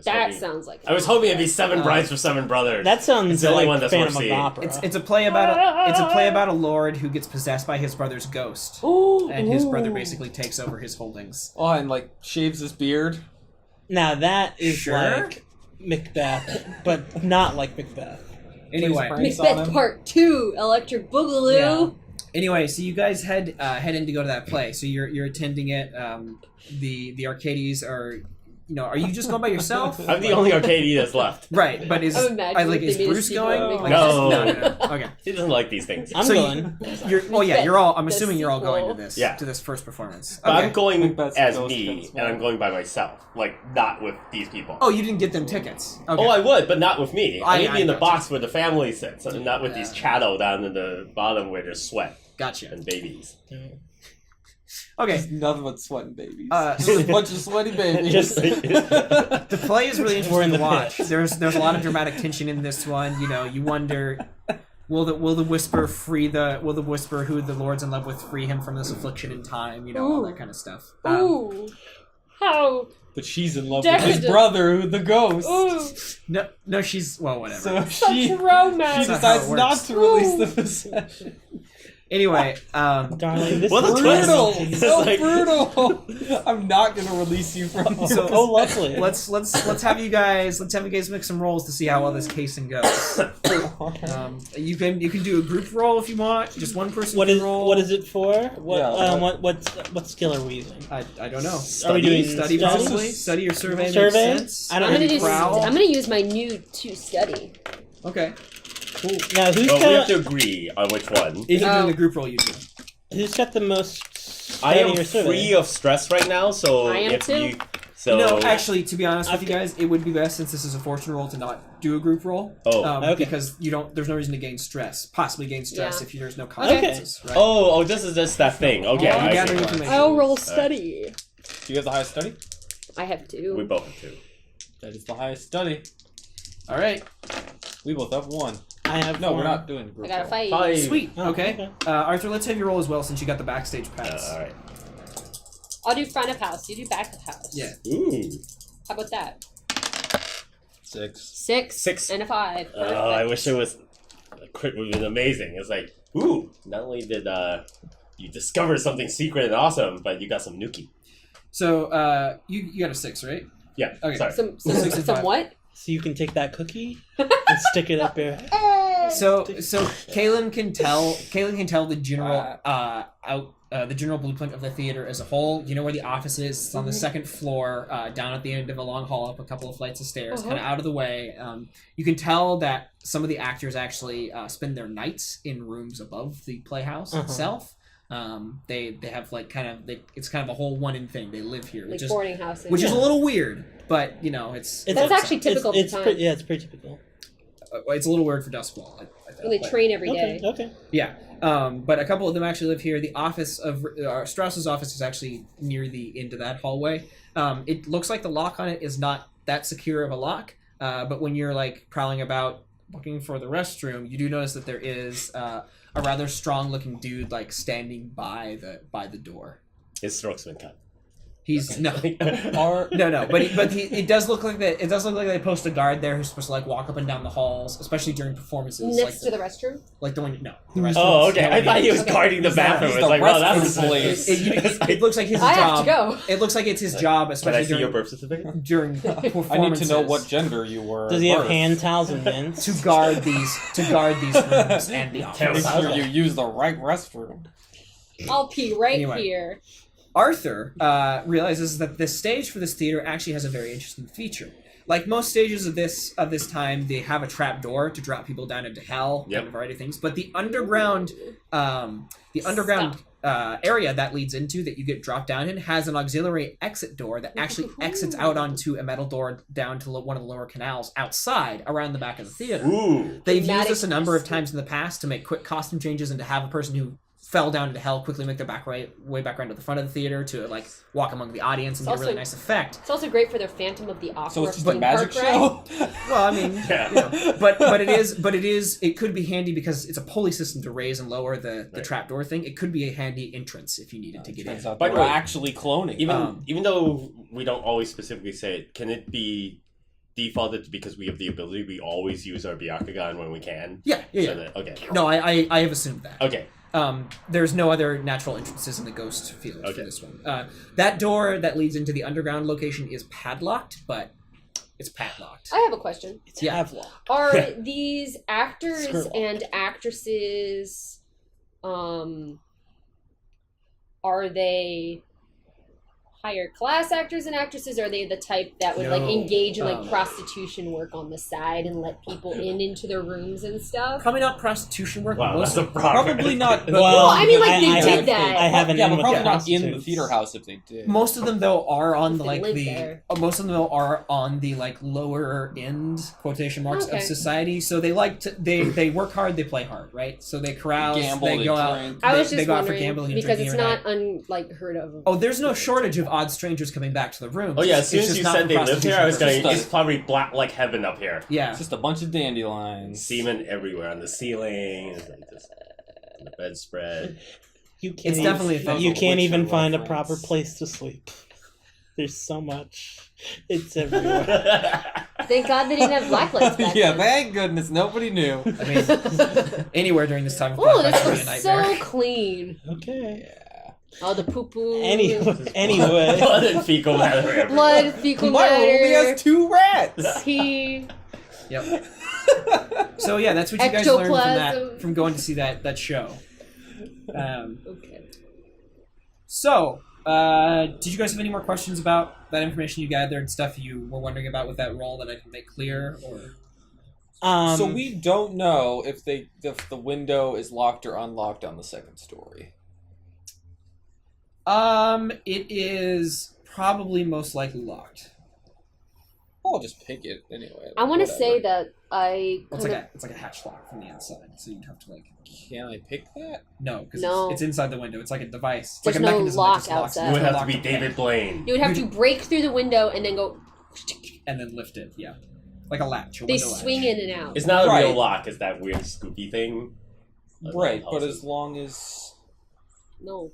That sounds like I was hoping it'd be Seven Brides for Seven Brothers. That sounds It's the only like one that's Phantom worth of seeing. Opera. It's a play about a lord who gets possessed by his brother's ghost, and his brother basically takes over his holdings. Oh, and like shaves his beard. Now that is Sure. like Macbeth, but not like Macbeth. Anyway, Plays on Macbeth him. Part 2, Electric Boogaloo. Anyway, so you guys head in to go to that play. So you're attending it. The Arcades are are you just going by yourself? I'm the only Arkady that's left. Right, but is I'm imagining like they is made a Bruce sequel going? and Like, No. no. Okay. He doesn't like these things. I'm So going. you're all. I'm The assuming you're all going to sequel. this. Yeah. To this first performance. But Okay. I'm going think that's as Ghost me, Guns, and I'm right? going by myself. Like, not with these people. Oh, you didn't get them tickets. Okay. Oh, I would, but not with me. I need to be in the gotcha. box where the family sits, and not with these chattel down in the bottom where there's sweat Gotcha. and babies. Okay. There's nothing but sweating babies. So Just a bunch of sweaty babies. Just the play is really We're interesting in to the watch. pit. There's a lot of dramatic tension in this one. You wonder, will the whisper will the whisper who the Lord's in love with free him from this affliction in time? All that kind of stuff. Ooh. How? But she's in love with his Decadent. brother, who the ghost. Ooh. No, she's whatever. So Such she romance. That's not how decides it not works. to release Ooh. the possession. Anyway, Darling, this Well, is the Brutal, twist. so Like- brutal. I'm not gonna release you from your So- Oh, lovely. let's have you guys make some rolls to see how well this casing goes. You can do a group roll if you want. Just one person What can is roll. what is it for? What Yeah, what skill are we using? I don't know. Are we doing Study study? probably. Study or survey. Survey? Makes sense. I don't I'm gonna have do. prowl. I'm gonna use my new 2 study. Okay. Cool. Now who's Well, we have got to agree on which one. If you're Oh. doing the group roll, you do. who's got the most I study am or survey? free of stress right now, so I am if too. you... So... No, actually, to be honest with I've you guys, it would be best since this is a fortune roll to not do a group roll. Oh. Okay. Because there's no reason to gain stress. Possibly gain stress Yeah. if there's no consequences. Right? Oh, this is just that thing. Okay, You I gather see. information. I'll roll study. Do you have the highest study? I have We 2. both have two. That is the highest study. All right. We both have 1. I have No, one. we're not doing I group got a roll. 5. 5. Sweet. Oh, Okay. okay. Arthur, let's have you roll as well since you got the backstage pass. Alright. I'll do front of house. You do back of house. Yeah. Ooh. How about that? 6. 6. 6. And a 5. Oh, I wish it was... A crit would have been amazing. It's like, ooh, not only did you discover something secret and awesome, but you got some nuki. So you got a 6, right? Yeah, Okay. sorry. Some 6 and 5. what? So you can take that cookie and stick it up your. So Caelin can tell the general the general blueprint of the theater as a whole. You know where the office is. It's on the second floor, down at the end of a long hall, up a couple of flights of stairs, kind of out of the way. You can tell that some of the actors actually spend their nights in rooms above the playhouse itself. They have it's kind of a whole one-in thing. They live here, Like boarding houses. which is a little weird, but it's That's actually typical of It's the time. yeah, it's pretty typical. it's a little weird for Doskvol. And they train every day. Okay. Yeah, but a couple of them actually live here. The office of Strauss's office is actually near the end of that hallway. It looks like the lock on it is not that secure of a lock, but when you're like prowling about looking for the restroom, you do notice that there is a rather strong-looking dude like standing by the door. His throat's been cut. He's no. Are It does look like that. It does look like they post a guard there who's supposed to like walk up and down the halls, especially during performances. Next to the restroom? like the one. No, the rest. Oh, okay. I thought he was Okay. guarding the bathroom. he's It's the like, wow, that's restroom police. It looks like his I job. have to go. It looks like it's his job, Can I especially see your during, birth certificate? during I performances. need to know what gender you were. Does at he have birth. hand towels and mints? to guard these rooms and the Make office. sure you use the right restroom. I'll pee right Anyway. here. Arthur realizes that the stage for this theater actually has a very interesting feature. Like most stages of this time, they have a trap door to drop people down into hell Yep. and a variety of things. But the underground area that leads into that you get dropped down in has an auxiliary exit door that actually exits out onto a metal door down to one of the lower canals outside around the back of the theater. Ooh. They've used Dramatic this a number of twist. times in the past to make quick costume changes and to have a person who fell down into hell quickly make their way back around to the front of the theater to like walk among the audience and It's get a really also- nice effect. It's also great for their Phantom of the Opera So it's just theme a magic park ride. show. Well, I mean, Yeah. you know, but it could be handy because it's a pulley system to raise and lower the Right. trapdoor thing. It could be a handy entrance if you needed to get in. Turns out By they the were way, actually cloning. Even though we don't always specifically say it, can it be defaulted because we have the ability? We always use our Byakugan when we can. Yeah. So that, okay. No, I have assumed that. Okay. There's no other natural entrances in the ghost field for Okay. this one. That door that leads into the underground location is padlocked, but it's padlocked. I have a question. It's Yeah. Havelock. Are these actors Scribble. and actresses, are they higher class actors and actresses? Or are they the type that would like No. engage in like prostitution work on the side and let people into their rooms and stuff? Probably not prostitution work. Wow, most that's a problem. Probably not. Well, I mean, like, they did have, that. I haven't. Yeah, but probably with not in the prostitutes. theater house if they did. Most of them though are on If the they like live the there. most of them though are on the like lower end quotation marks Okay. of society. So they like to they work hard, they play hard, right? So they carouse, Gamble, they they go out, drink. I was they just go out for wondering gambling and because drinking it's every not night. like heard of. Oh, there's no shortage of odd strangers coming back to the room. Oh yeah, as soon It's as just you not said for they lived here, I was prostitution going. Just It's probably black like heaven up here. Yeah. It's just a bunch of dandelions. Semen everywhere on the ceiling, it's like just on the bedspread. You can't It's even, definitely a thing. you can't even Witcher find a reference. proper place to sleep. There's so much. It's everywhere. Thank God they didn't have black lights back Yeah, then. thank goodness nobody knew. I mean, anywhere during this time of Oh, Black this Friday was would be a nightmare. so clean. Okay. Oh, the poo poo. Anyway. Blood and fecal matter everywhere. Blood, fecal My room only matter, has 2 rats. pee. Yep. So yeah, that's what you guys learned from Ectoplasm. from going to see that show. Okay. So, did you guys have any more questions about that information you gathered, stuff you were wondering about with that role that I can make clear, or? So we don't know if the window is locked or unlocked on the 2nd story. It is probably most likely locked. I'll just pick it anyway. I want to Whatever. say that I It's kind like a hatch lock from the inside, so you'd have to like Can I pick that? no, because No. it's inside the window. It's like a device. It's There's like a no mechanism lock that just locks it. outside. You would have to Lock be the David thing. Blaine. you would have to break through the window and then go. And then lift it. Yeah, like a latch. A They window swing latch. in and out. It's not a Right. real lock. It's that weird scoopy thing. Right, but as long as... No.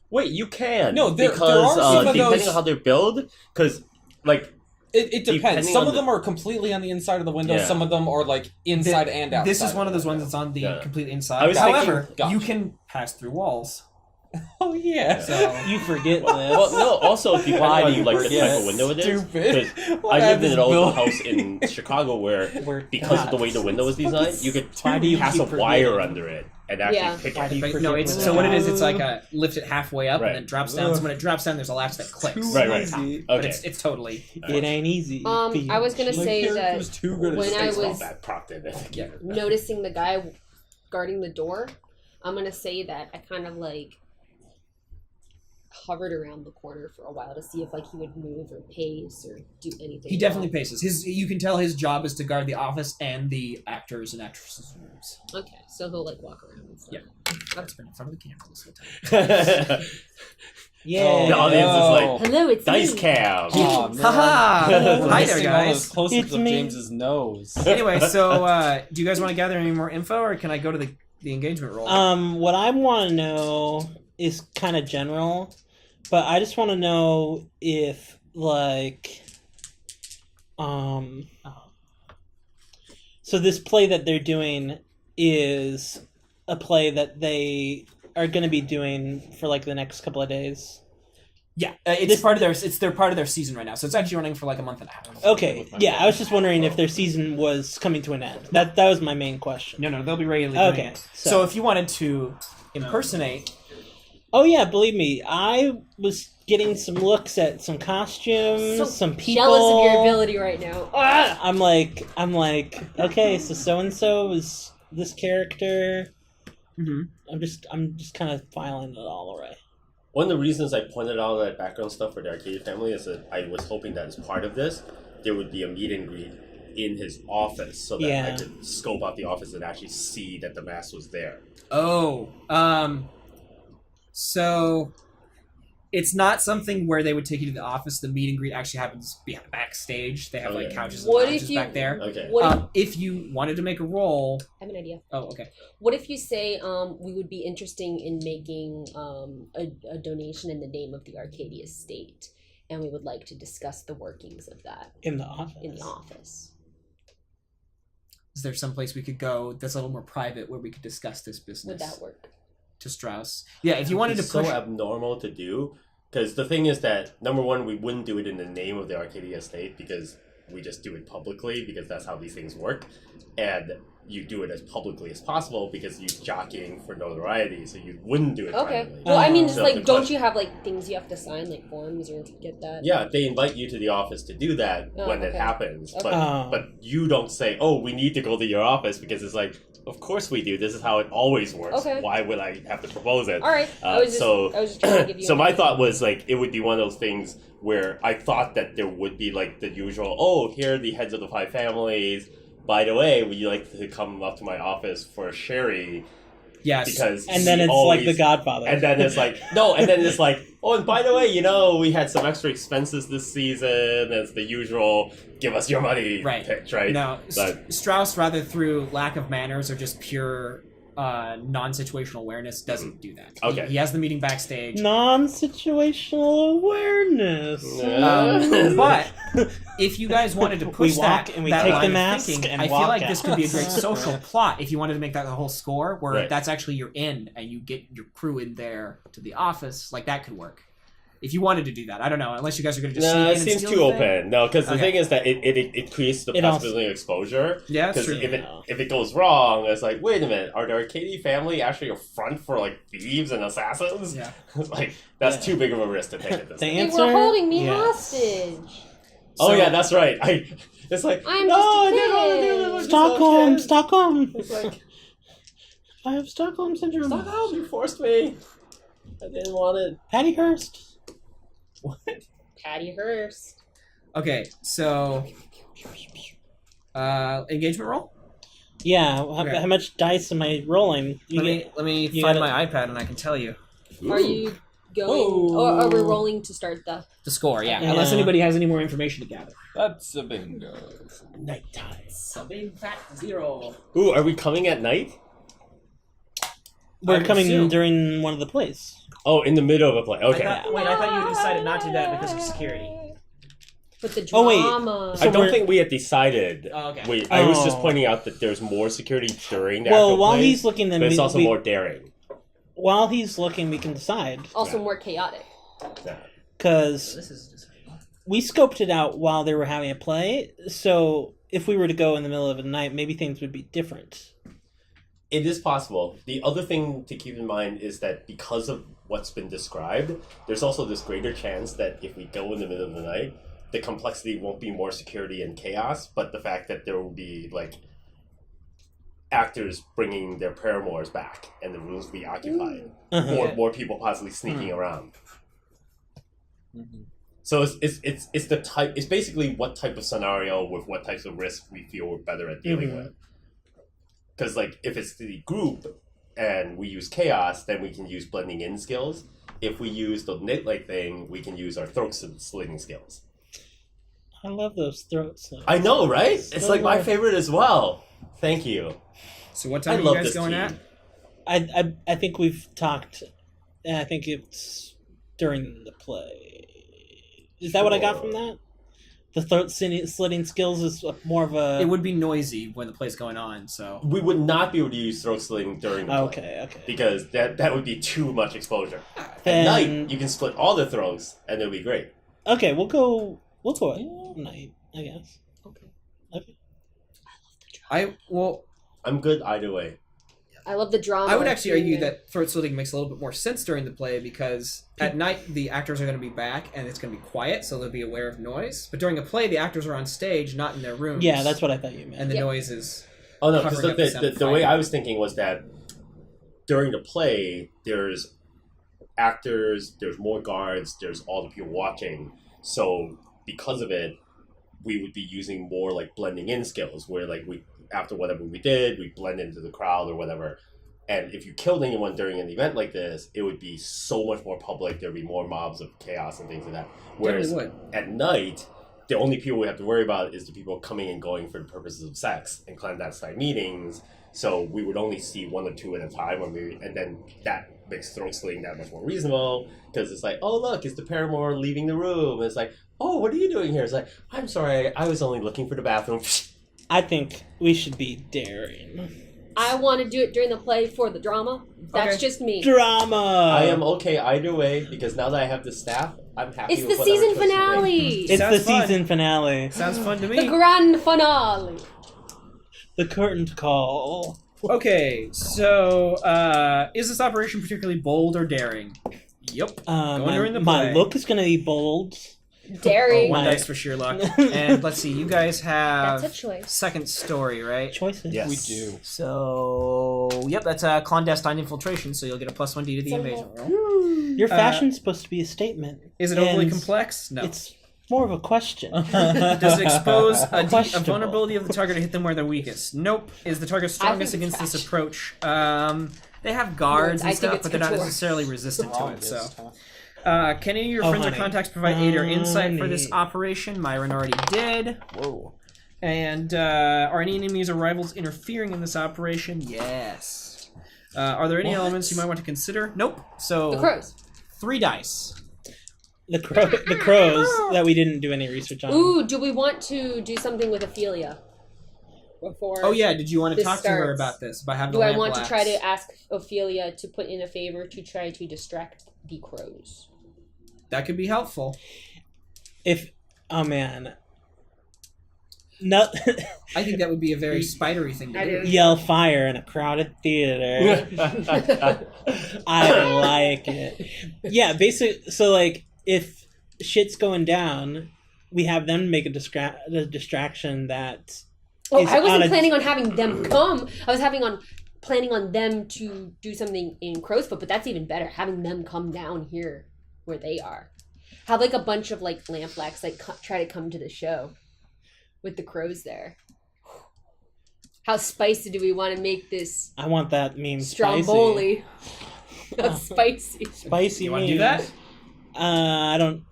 Wait, you can. No, there because are some of depending those- on how they're built, because like It depends. Depending Some on of them are completely on the inside of the window. Yeah. Some of them are like inside and outside. This is one of those ones that's on the Yeah. complete I inside. was However, thinking- Gotcha. you can pass through walls. Oh yeah. So You forget this. well, no. Also, depending Why do on you like the forget? type of window it is. Stupid. 'Cause What I lived in happens, an old Bill? house in Chicago where, We're because of not. the way the window was designed, you could Why do you pass keep a wire forgetting? under it and actually Yeah. pick Why do it. you But forget no, it's this? so what it is. It's like a lift it halfway up Right. and then it drops down. So when it drops down, there's a latch that clicks. Too Right. easy. But Okay. it's totally. It ain't easy. I was gonna My say that character's too good at when I It's not was that propped in. Yeah. noticing the guy guarding the door, I'm gonna say that I kind of like hovered around the corner for a while to see if like he would move or pace or do anything. He definitely wrong. paces. You can tell his job is to guard the office and the actors and actresses' rooms. Okay, so he'll like walk around and stuff. Yeah. That's been in front of the camera this whole time. Yeah. The audience is like, Hello, it's dice me. cam. Oh, man. Haha! We're Hi there, missing all those guys. close-ups It's of me. James's nose. Anyway, so do you guys want to gather any more info, or can I go to the engagement roll? What I want to know is kind of general, but I just want to know if like so this play that they're doing is a play that they are going to be doing for like the next couple of days. Yeah, it's part of their part of their season right now, so it's actually running for like a month and a half. Okay, yeah, I was just wondering if their season was coming to an end. That was my main question. No, they'll be regularly doing Okay, it. so- So if you wanted to impersonate, Oh yeah, believe me, I was getting some looks at some costumes, So some people. jealous of your ability right now. Ah! I'm like, okay, so and so is this character. Mhm. I'm just kind of filing it all away. One of the reasons I pointed out that background stuff for the Arkady family is that I was hoping that as part of this, there would be a meet and greet in his office so that I Yeah. could scope out the office and actually see that the mask was there. So it's not something where they would take you to the office. The meet and greet actually happens backstage. They have like Okay. couches and What lounges if you- back there. Okay. What If you wanted to make a roll, I have an idea. oh okay. What if you say we would be interested in making a donation in the name of the Arkady estate, and we would like to discuss the workings of that In the office. in the office. Is there some place we could go that's a little more private where we could discuss this business? Would that work? To Strauss? Yeah, if you wanted to It's push. so abnormal to do, because the thing is that, number one, we wouldn't do it in the name of the Arkady estate because we just do it publicly because that's how these things work. And you do it as publicly as possible because you're jockeying for notoriety, so you wouldn't do it Okay. privately. Well, I mean, just So like, the don't question- you have like things you have to sign, like forms, or to get that? Yeah, they invite you to the office to do that Oh, when it okay. happens, Okay. but you don't say, "Oh, we need to go to your office," because it's like, of course we do. This is how it always works. Okay. Why would I have to propose it? All right. I was just trying to give you. So an my idea. thought was like it would be one of those things where I thought that there would be like the usual, oh, here are the heads of the 5 families. By the way, would you like to come up to my office for a sherry? Yes. Because And then he it's always, like The Godfather. and then it's like no, and then it's like, oh, and by the way, you know, we had some extra expenses this season. It's the usual, give us your money Right. pitch, right? No, But- Strauss, rather through lack of manners or just pure non-situational awareness, doesn't do that. Okay. He has the meeting backstage. Non-situational awareness. But if you guys wanted to push We walk that, and we that take line the of mask thinking, and I feel walk like this could be a out. great social plot if you wanted to make that the whole score, where Right. that's actually your inn and you get your crew in there to the office. Like that could work. If you wanted to do that, I don't know. Unless you guys are going to just sneak No, in it and seems steal too the thing. open. No, because the Okay. thing is that it creates the It also- possibility of exposure. Yeah, that's Because true. if it goes wrong, it's like, wait a minute, are the Arkady family actually a front for like thieves and assassins? Yeah. It's like that's Yeah. too big of a risk to take at this. The point. They answer, were holding me yes. hostage. Oh So- yeah, that's right. It's like I'm no, just a I didn't want to do kid." that. I'm just a Stockholm, kid." Stockholm. It's like I have Stockholm syndrome. Stockholm, you forced me. I didn't want it. Pattyhurst. Patty Hearst. Okay, so engagement roll. Yeah. Okay. How much dice am I rolling? Let me you find gotta- my iPad and I can tell you Are you going, or are we rolling to start the? the score. Yeah, Yeah. unless anybody has any more information to gather. That's a bingo. Nighttime. A big fat 0. Ooh, are we coming at night? We're I coming assume. during one of the plays. Oh, in the middle of a play. Okay. I thought you decided not to do that because of security. But the Oh, wait. drama. So I don't we're- think we had decided. Oh, okay. I was just Oh. pointing out that there's more security during the Well, actual while plays, he's looking, then but it's we- also we- more daring. While he's looking, we can decide. Also Yeah. more chaotic. Yeah. Because This is just... we scoped it out while they were having a play, so if we were to go in the middle of the night, maybe things would be different. It is possible. The other thing to keep in mind is that because of what's been described, there's also this greater chance that if we go in the middle of the night, the complexity won't be more security and chaos, but the fact that there will be like actors bringing their paramours back and the rooms will be occupied. Uh-huh. More people possibly sneaking around. So it's the type. It's basically what type of scenario with what types of risk we feel we're better at dealing with. Because like if it's the group and we use chaos, then we can use blending in skills. If we use the knit-like thing, we can use our throat slitting skills. I love those throat slits. I know, right? It's So like my good. favorite as well. Thank you. So what I time are love you guys this going team. at? I think we've talked, and I think it's during the play. Is that what I got from that? The throat slitting skills is more of a... It would be noisy when the play's going on, so... We would not be able to use throat slitting during the play. Okay. Because that would be too much exposure. At Then- night, you can split all the throats, and it'll be great. Okay, we'll go at night, I guess. Okay. I'm good either way. I love the drama. I would actually argue Yeah. that throat slitting makes a little bit more sense during the play because at night the actors are going to be back and it's going to be quiet, so they'll be aware of noise. But during a play, the actors are on stage, not in their rooms. Yeah, that's what I thought you meant. And the Yep. noise is... Oh no, because Covering up the sound of the way fighting. I was thinking was that during the play, there's actors, there's more guards, there's all the people watching. So because of it, we would be using more like blending in skills, where like we after whatever we did, we blend into the crowd or whatever. And if you killed anyone during an event like this, it would be so much more public. There'd be more mobs of chaos and things like that. Whereas Definitely at night, the only people we have to worry about is the people coming and going for the purposes of sex and clandestine meetings. So we would only see one or two at a time, and then that makes throat slitting that much more reasonable because it's like, oh look, it's the paramour leaving the room. And it's like, oh, what are you doing here? It's like, I'm sorry, I was only looking for the bathroom. I think we should be daring. I want to do it during the play for the drama. That's Okay. just me. Drama! I am okay either way because now that I have the staff, I'm happy. It's with the whatever season choice you make. finale. It's Sounds the fun. season finale. Sounds fun to The me. grand finale. The curtain call. Okay, so is this operation particularly bold or daring? Yep. During the My play. look is going to be bold. Daring. One dice for sheer luck. And let's see, you guys have That's a choice. second story, right? Choices. Yes. We do. So, yep, that's a clandestine infiltration, so you'll get a +1d to the invasion roll. Your fashion's supposed to be a statement. Is it overly and complex? No. It's more of a question. Does it expose a Questionable. vulnerability of the target to hit them where they're weakest? Nope. Is the target strongest think it's against this trash. approach? They have guards I and think stuff, it's but they're not couture. necessarily resistant to it, Strongest, so... huh? Can any of your Oh, friends or honey. contacts provide aid or insight for this Honey. operation? Myron already did. Whoa. And are any enemies or rivals interfering in this operation? Yes. Are there any What? elements you might want to consider? Nope. So The crows. 3 dice. The crows that we didn't do any research on. Ooh, do we want to do something with Ophelia? Before Oh yeah, did you want to this talk to her starts? about this? By having Do the I lamp want to lapse? try to ask Ophelia to put in a favor to try to distract the crows? That could be helpful. Oh man. No. I think that would be a very spidery thing to I do. do. Yell fire in a crowded theater. I like it. Yeah, basically, so like if shit's going down, we have them make a distraction that. Oh, is I on wasn't a- planning on having them come. I was planning on them to do something in Crowsfoot, but that's even better. Having them come down here where they are. Have like a bunch of like lamplacks like try to come to the show with the crows there. How spicy do we want to make this I want that meme spicy. stromboli? That's spicy. Spicy. You want to do memes. that? I don't.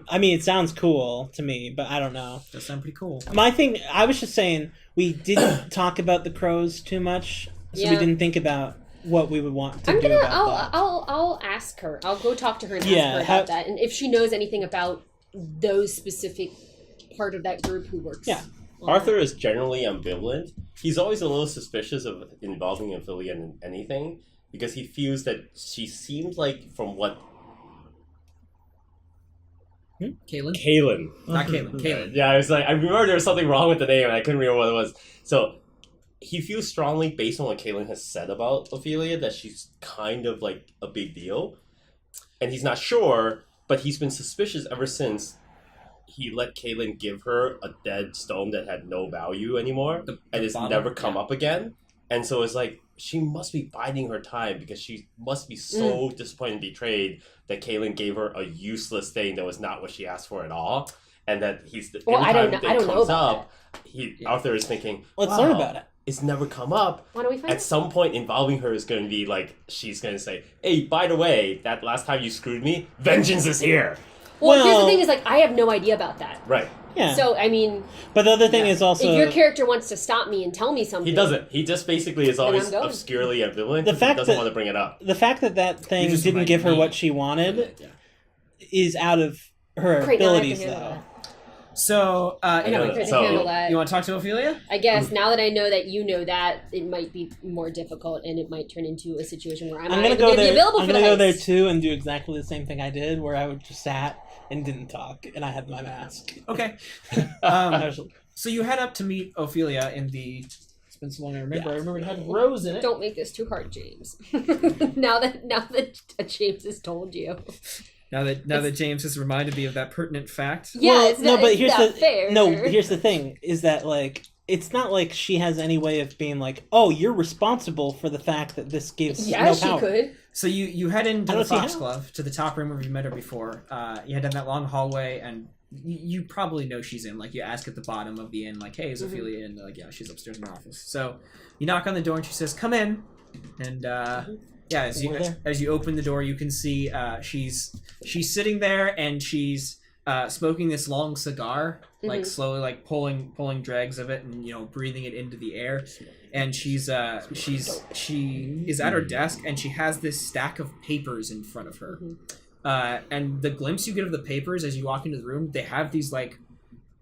I mean, it sounds cool to me, but I don't know. That sounds pretty cool. My thing. I was just saying we didn't talk about the crows too much, so we Yeah. didn't think about what we would want to I'm do gonna. about that. I'll ask her. I'll go talk to her and ask Yeah, her about that, and if she knows anything about those specific part of that group who works. Yeah. on Arthur is generally ambivalent. He's always a little suspicious of involving Ophelia in anything because he feels that she seems like, from what Caelin? Caelin. Not Caelin. Caelin. Yeah, I was like, I remember there was something wrong with the name, and I couldn't remember what it was. So he feels strongly, based on what Caelin has said about Ophelia, that she's kind of like a big deal, and he's not sure, but he's been suspicious ever since he let Caelin give her a dead stone that had no value anymore, and it's bottle? never come up again. And so it's like she must be biding her time because she must be so disappointed and betrayed that Caelin gave her a useless thing that was not what she asked for at all, and that he's Well, every I don't time know- that I don't know comes about up, Arthur is thinking, Let's wow, learn about it. It's never come up. Why don't we find At out? some point, involving her is going to be like she's going to say, "Hey, by the way, that last time you screwed me, vengeance is here." Well, here's the Well- thing: is like I have no idea about that. Right. Yeah. So I mean, but the other thing is also if your character wants to stop me and tell me something, He doesn't. He just basically is Then always I'm going. obscurely ambivalent. The 'Cause fact he doesn't that- want to bring it up. the fact that thing just didn't remind give her me. what she wanted Yeah. is out of her Great, now I have to abilities, handle though. that. So, I know anyway, I couldn't so- handle that. you want to talk to Ophelia? I guess now that I know that you know that, it might be more difficult, and it might turn into a situation where I'm I'm not gonna even go gonna be there. available I'm for gonna the go there heist. too and do exactly the same thing I did, where I would just sat and didn't talk, and I had my mask. Okay. I was- So you head up to meet Ophelia in the... It's been so long I remember. I remember it had Rose in it. Don't make this too hard, James. now that James has told you. Now that James has reminded me of that pertinent fact. Yeah, Well, it's no, not, but it's here's not the fair. no. Here's the thing: is that like it's not like she has any way of being like, oh, you're responsible for the fact that this gives Yeah, no she power. could. So you head into I the don't see how. Foxglove, to the top room where you met her before. You head down that long hallway, and you probably know she's in. Like, you ask at the bottom of the inn, like, hey, is Ophelia in? They're like, yeah, she's upstairs in her office. So you knock on the door, and she says, come in. And yeah, as you open the door, you can see she's sitting there, and she's smoking this long cigar, like slowly, like pulling dregs of it, and breathing it into the air. And she is at her desk, and she has this stack of papers in front of her. And the glimpse you get of the papers as you walk into the room, they have these like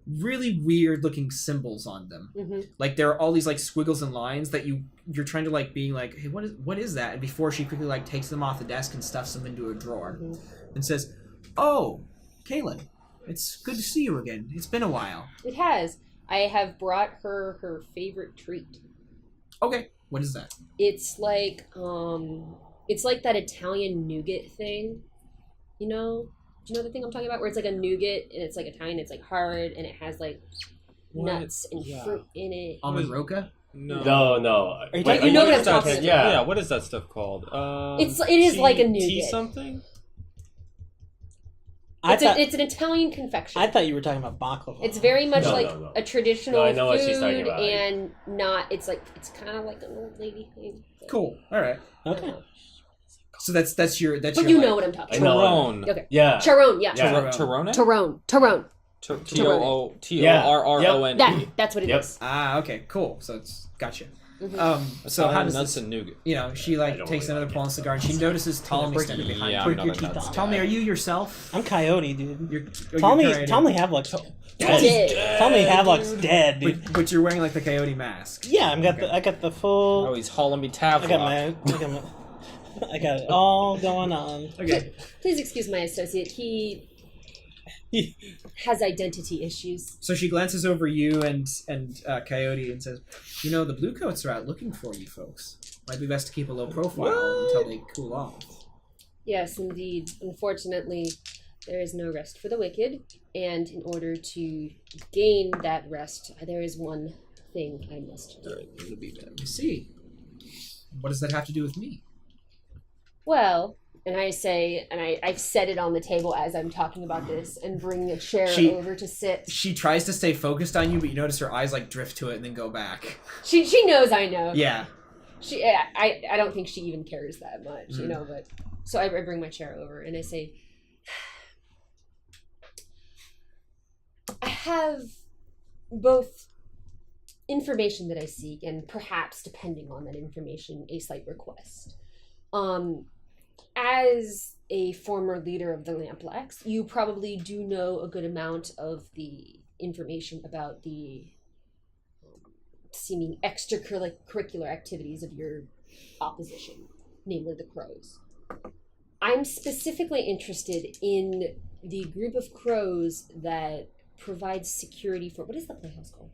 really weird looking symbols on them. Like there are all these like squiggles and lines that you're trying to like being like, hey, what is that? And before she quickly like takes them off the desk and stuffs them into a drawer and says, "Oh, Caelin, it's good to see you again. It's been a while." It has. I have brought her favorite treat. Okay, what is that? It's like that Italian nougat thing. You know? Do you know the thing I'm talking about? Where it's like a nougat and it's like Italian, it's like hard and it has like nuts and fruit in it. Almond roca? No. Are you But you know what I'm talking about. Yeah, what is that stuff called? It is like a nougat. Tea something? It's an Italian confection. I thought you were talking about baklava. It's very much No. a traditional No, I know what she's food, talking about. and not. It's kind of like an old lady thing. Cool. All right. Okay. So that's your But your, you like- know what I'm talking I about. know. Tyrone. Okay. Yeah. Charon, yeah. Yeah. Tyrone? Tyrone. T-O-O-T-O-R-R-O-N-E. That's what it is. Ah, okay, cool. So it's gotcha. Mm-hmm. So how does nuts this? and nougat. You know, she I like don't takes really another like pull on the cigar, and she notices Ptolemy standing behind Yeah, her. I'm not a Break your nuts teeth Ptolemy, guy. are you yourself? I'm Coyote, dude. You're Ptolemy Havelock's Dead. Ptolemy Havelock's dead, dude. but you're wearing like the Coyote mask. Yeah, I got the full. Oh, he's hauling me I Tavlock. I got it all going on. Okay. Please excuse my associate. He has identity issues. So she glances over you and Coyote and says, "You know, the Bluecoats are out looking for you folks. Might be best to keep a low profile until they cool off." Yes, indeed. Unfortunately, there is no rest for the wicked, and in order to gain that rest, there is one thing I must do. You see. What does that have to do with me? Well, and I say, and I've set it on the table as I'm talking about this, and bring a chair over to sit. She tries to stay focused on you, but you notice her eyes like drift to it and then go back. She knows I know. Yeah. I don't think she even cares that much, you know, but so I bring my chair over and I say, I have both information that I seek and perhaps, depending on that information, a slight request. As a former leader of the Lamplax, you probably do know a good amount of the information about the seeming extracurricular activities of your opposition, namely the Crows. I'm specifically interested in the group of Crows that provides security for, what is the playhouse called?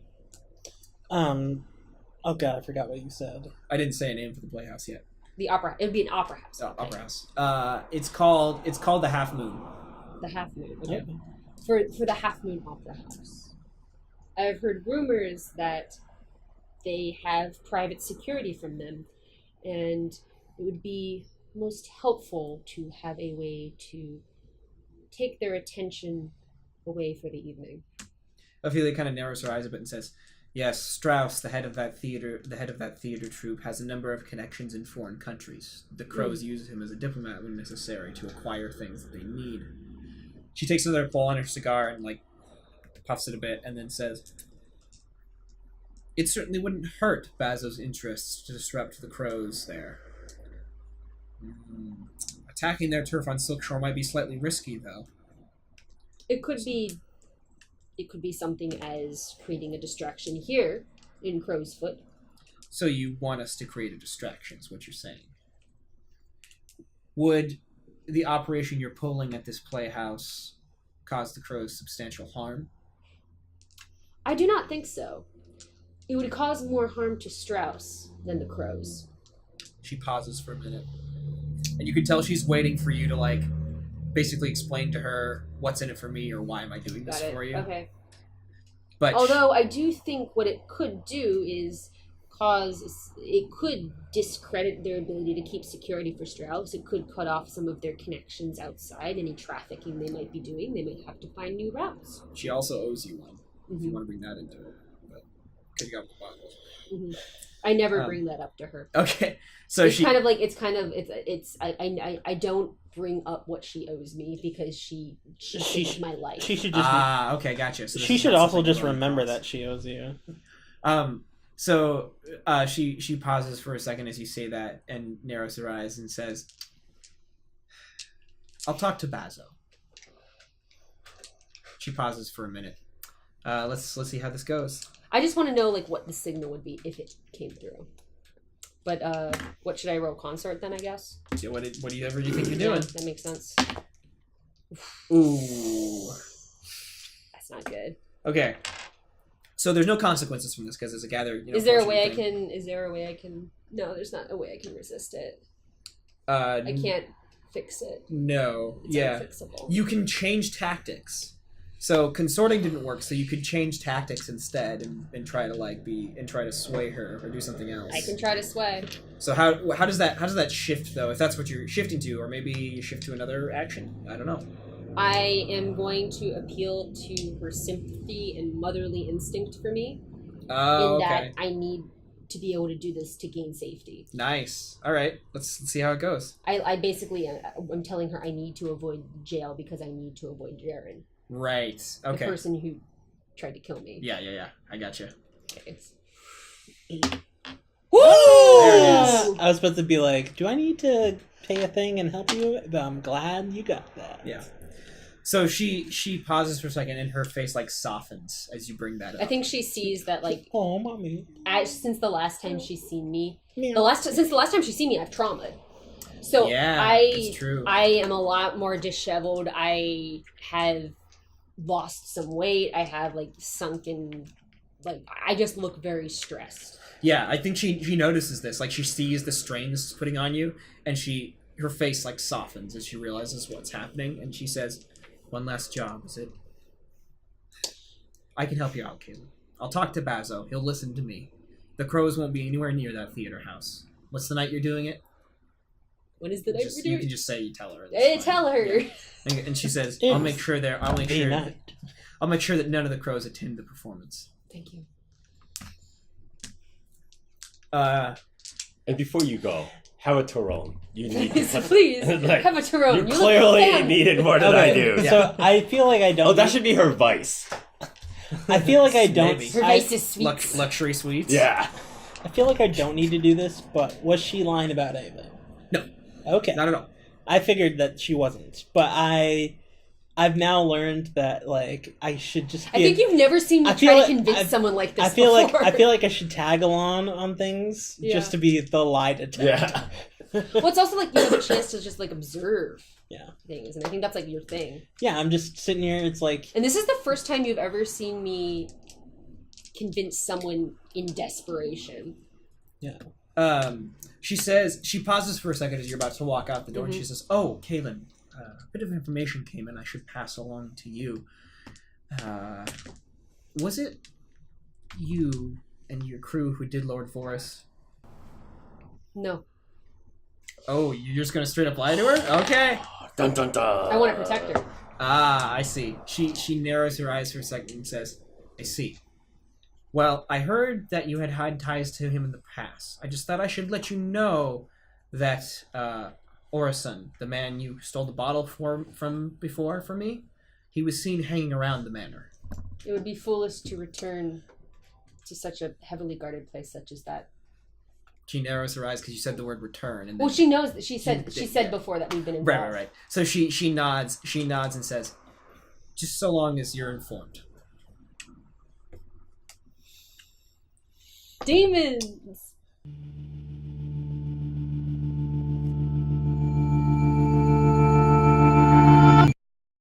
Oh god, I forgot what you said. I didn't say a name for the playhouse yet. The opera. It would be an opera house. Oh, okay. Opera house. It's called the Half Moon. The Half Moon. Okay. Yep. For the Half Moon Opera House. I've heard rumors that they have private security from them, and it would be most helpful to have a way to take their attention away for the evening. Ophelia kind of narrows her eyes a bit and says, "Yes, Strauss, the head of that theater troupe, has a number of connections in foreign countries. The Crows use him as a diplomat when necessary to acquire things that they need." She takes another pull on her cigar and like puffs it a bit, and then says, "It certainly wouldn't hurt Bazo's interests to disrupt the Crows there. Attacking their turf on Silkshore might be slightly risky, though." It could be something as creating a distraction here in Crow's Foot. So you want us to create a distraction, is what you're saying. Would the operation you're pulling at this playhouse cause the Crows substantial harm? I do not think so. It would cause more harm to Strauss than the Crows. She pauses for a minute. And you can tell she's waiting for you to, like, basically explain to her what's in it for me or why am I doing this for you. Okay. But although I do think what it could do is it could discredit their ability to keep security for Strauss. It could cut off some of their connections outside, any trafficking they might be doing. They might have to find new routes. she also owes you one, if you want to bring that into it. But, because you got the bottles. Mm-hmm. I never bring that up to her. Okay. So it's I don't bring up what she owes me because she saved my life. She should just. Okay, gotcha. So she should also just remember that she owes you. So she pauses for a second as you say that and narrows her eyes and says, "I'll talk to Bazo." She pauses for a minute. Let's see how this goes. I just want to know what the signal would be if it came through. But what should I roll? Consort then, I guess. Yeah, whatever you think you're doing. That makes sense. Ooh, That's not good. okay. So there's no consequences from this because it's a gathered. Is there a way I can? Is there a way I can? No, there's not a way I can resist it. I can't fix it. No. It's unfixable. You can change tactics. So consorting didn't work, so you could change tactics instead and try to try to sway her or do something else. I can try to sway. So how does that shift though? If that's what you're shifting to, or maybe you shift to another action? I don't know. I am going to appeal to her sympathy and motherly instinct for me. Oh, in okay. that I need to be able to do this to gain safety. Nice. All right. Let's see how it goes. I basically I'm telling her I need to avoid jail because I need to avoid Jaren. Right. Okay. The person who tried to kill me. Yeah. I gotcha. Okay. Woo! There it is. I was about to be like, do I need to pay a thing and help you? But I'm glad you got that. Yeah. So she pauses for a second and her face like softens as you bring that up. I think she sees that like Oh, mommy. since the last time she's seen me, Meow. since the last time she's seen me, I've traumaed. So Yeah, it's true. I am a lot more disheveled. I have lost some weight. I have like sunken, like I just look very stressed. Yeah, I think she notices this. Like she sees the strain this is putting on you, and her face like softens as she realizes what's happening, and she says, "One last job, is it? I can help you out, Caelin. I'll talk to Bazo. He'll listen to me. The crows won't be anywhere near that theater house. What's the night you're doing it? When is the night we're doing? You can just say you tell her. Hey, That's fine. tell her. Yeah. And she says, It's I'll make sure night. I'll make sure that none of the crows attend the performance." Thank you. And before you go, have a Tyrone. You need Please, like, have a Tyrone. You You look clearly fan. need it more than I do. So I feel like I don't. Oh, that should be her vice. I feel like I don't. Maybe. Her I, face is sweet. Luxury suites? Yeah. I feel like I don't need to do this, but was she lying about anything? No. Okay. Not at all. I figured that she wasn't, but I've now learned that like I should just. I think you've never seen me try to convince someone like this. I feel before. like I should tag along on things just to be the lie detector. Yeah. Well, it's also like you have a chance to just like observe Yeah. things, and I think that's like your thing. Yeah, I'm just sitting here. It's like, And this is the first time you've ever seen me convince someone in desperation. yeah. She says, she pauses for a second as you're about to walk out the door, and she says, "Oh, Caelin, a bit of information came in I should pass along to you. Was it you and your crew who did Lord Forrest?" No, Oh, you're just gonna straight up lie to her? Okay. Dun dun dun. I want to protect her. Ah, I see. She narrows her eyes for a second and says, "I see. Well, I heard that you had had ties to him in the past. I just thought I should let you know that Orison, the man you stole the bottle from before from me, he was seen hanging around the manor." It would be foolish to return to such a heavily guarded place such as that. She narrows her eyes because you said the word "return." And Well, then, she knows that she said yeah. before that we've been involved. right. So she nods and says, "Just so long as you're informed." Demons.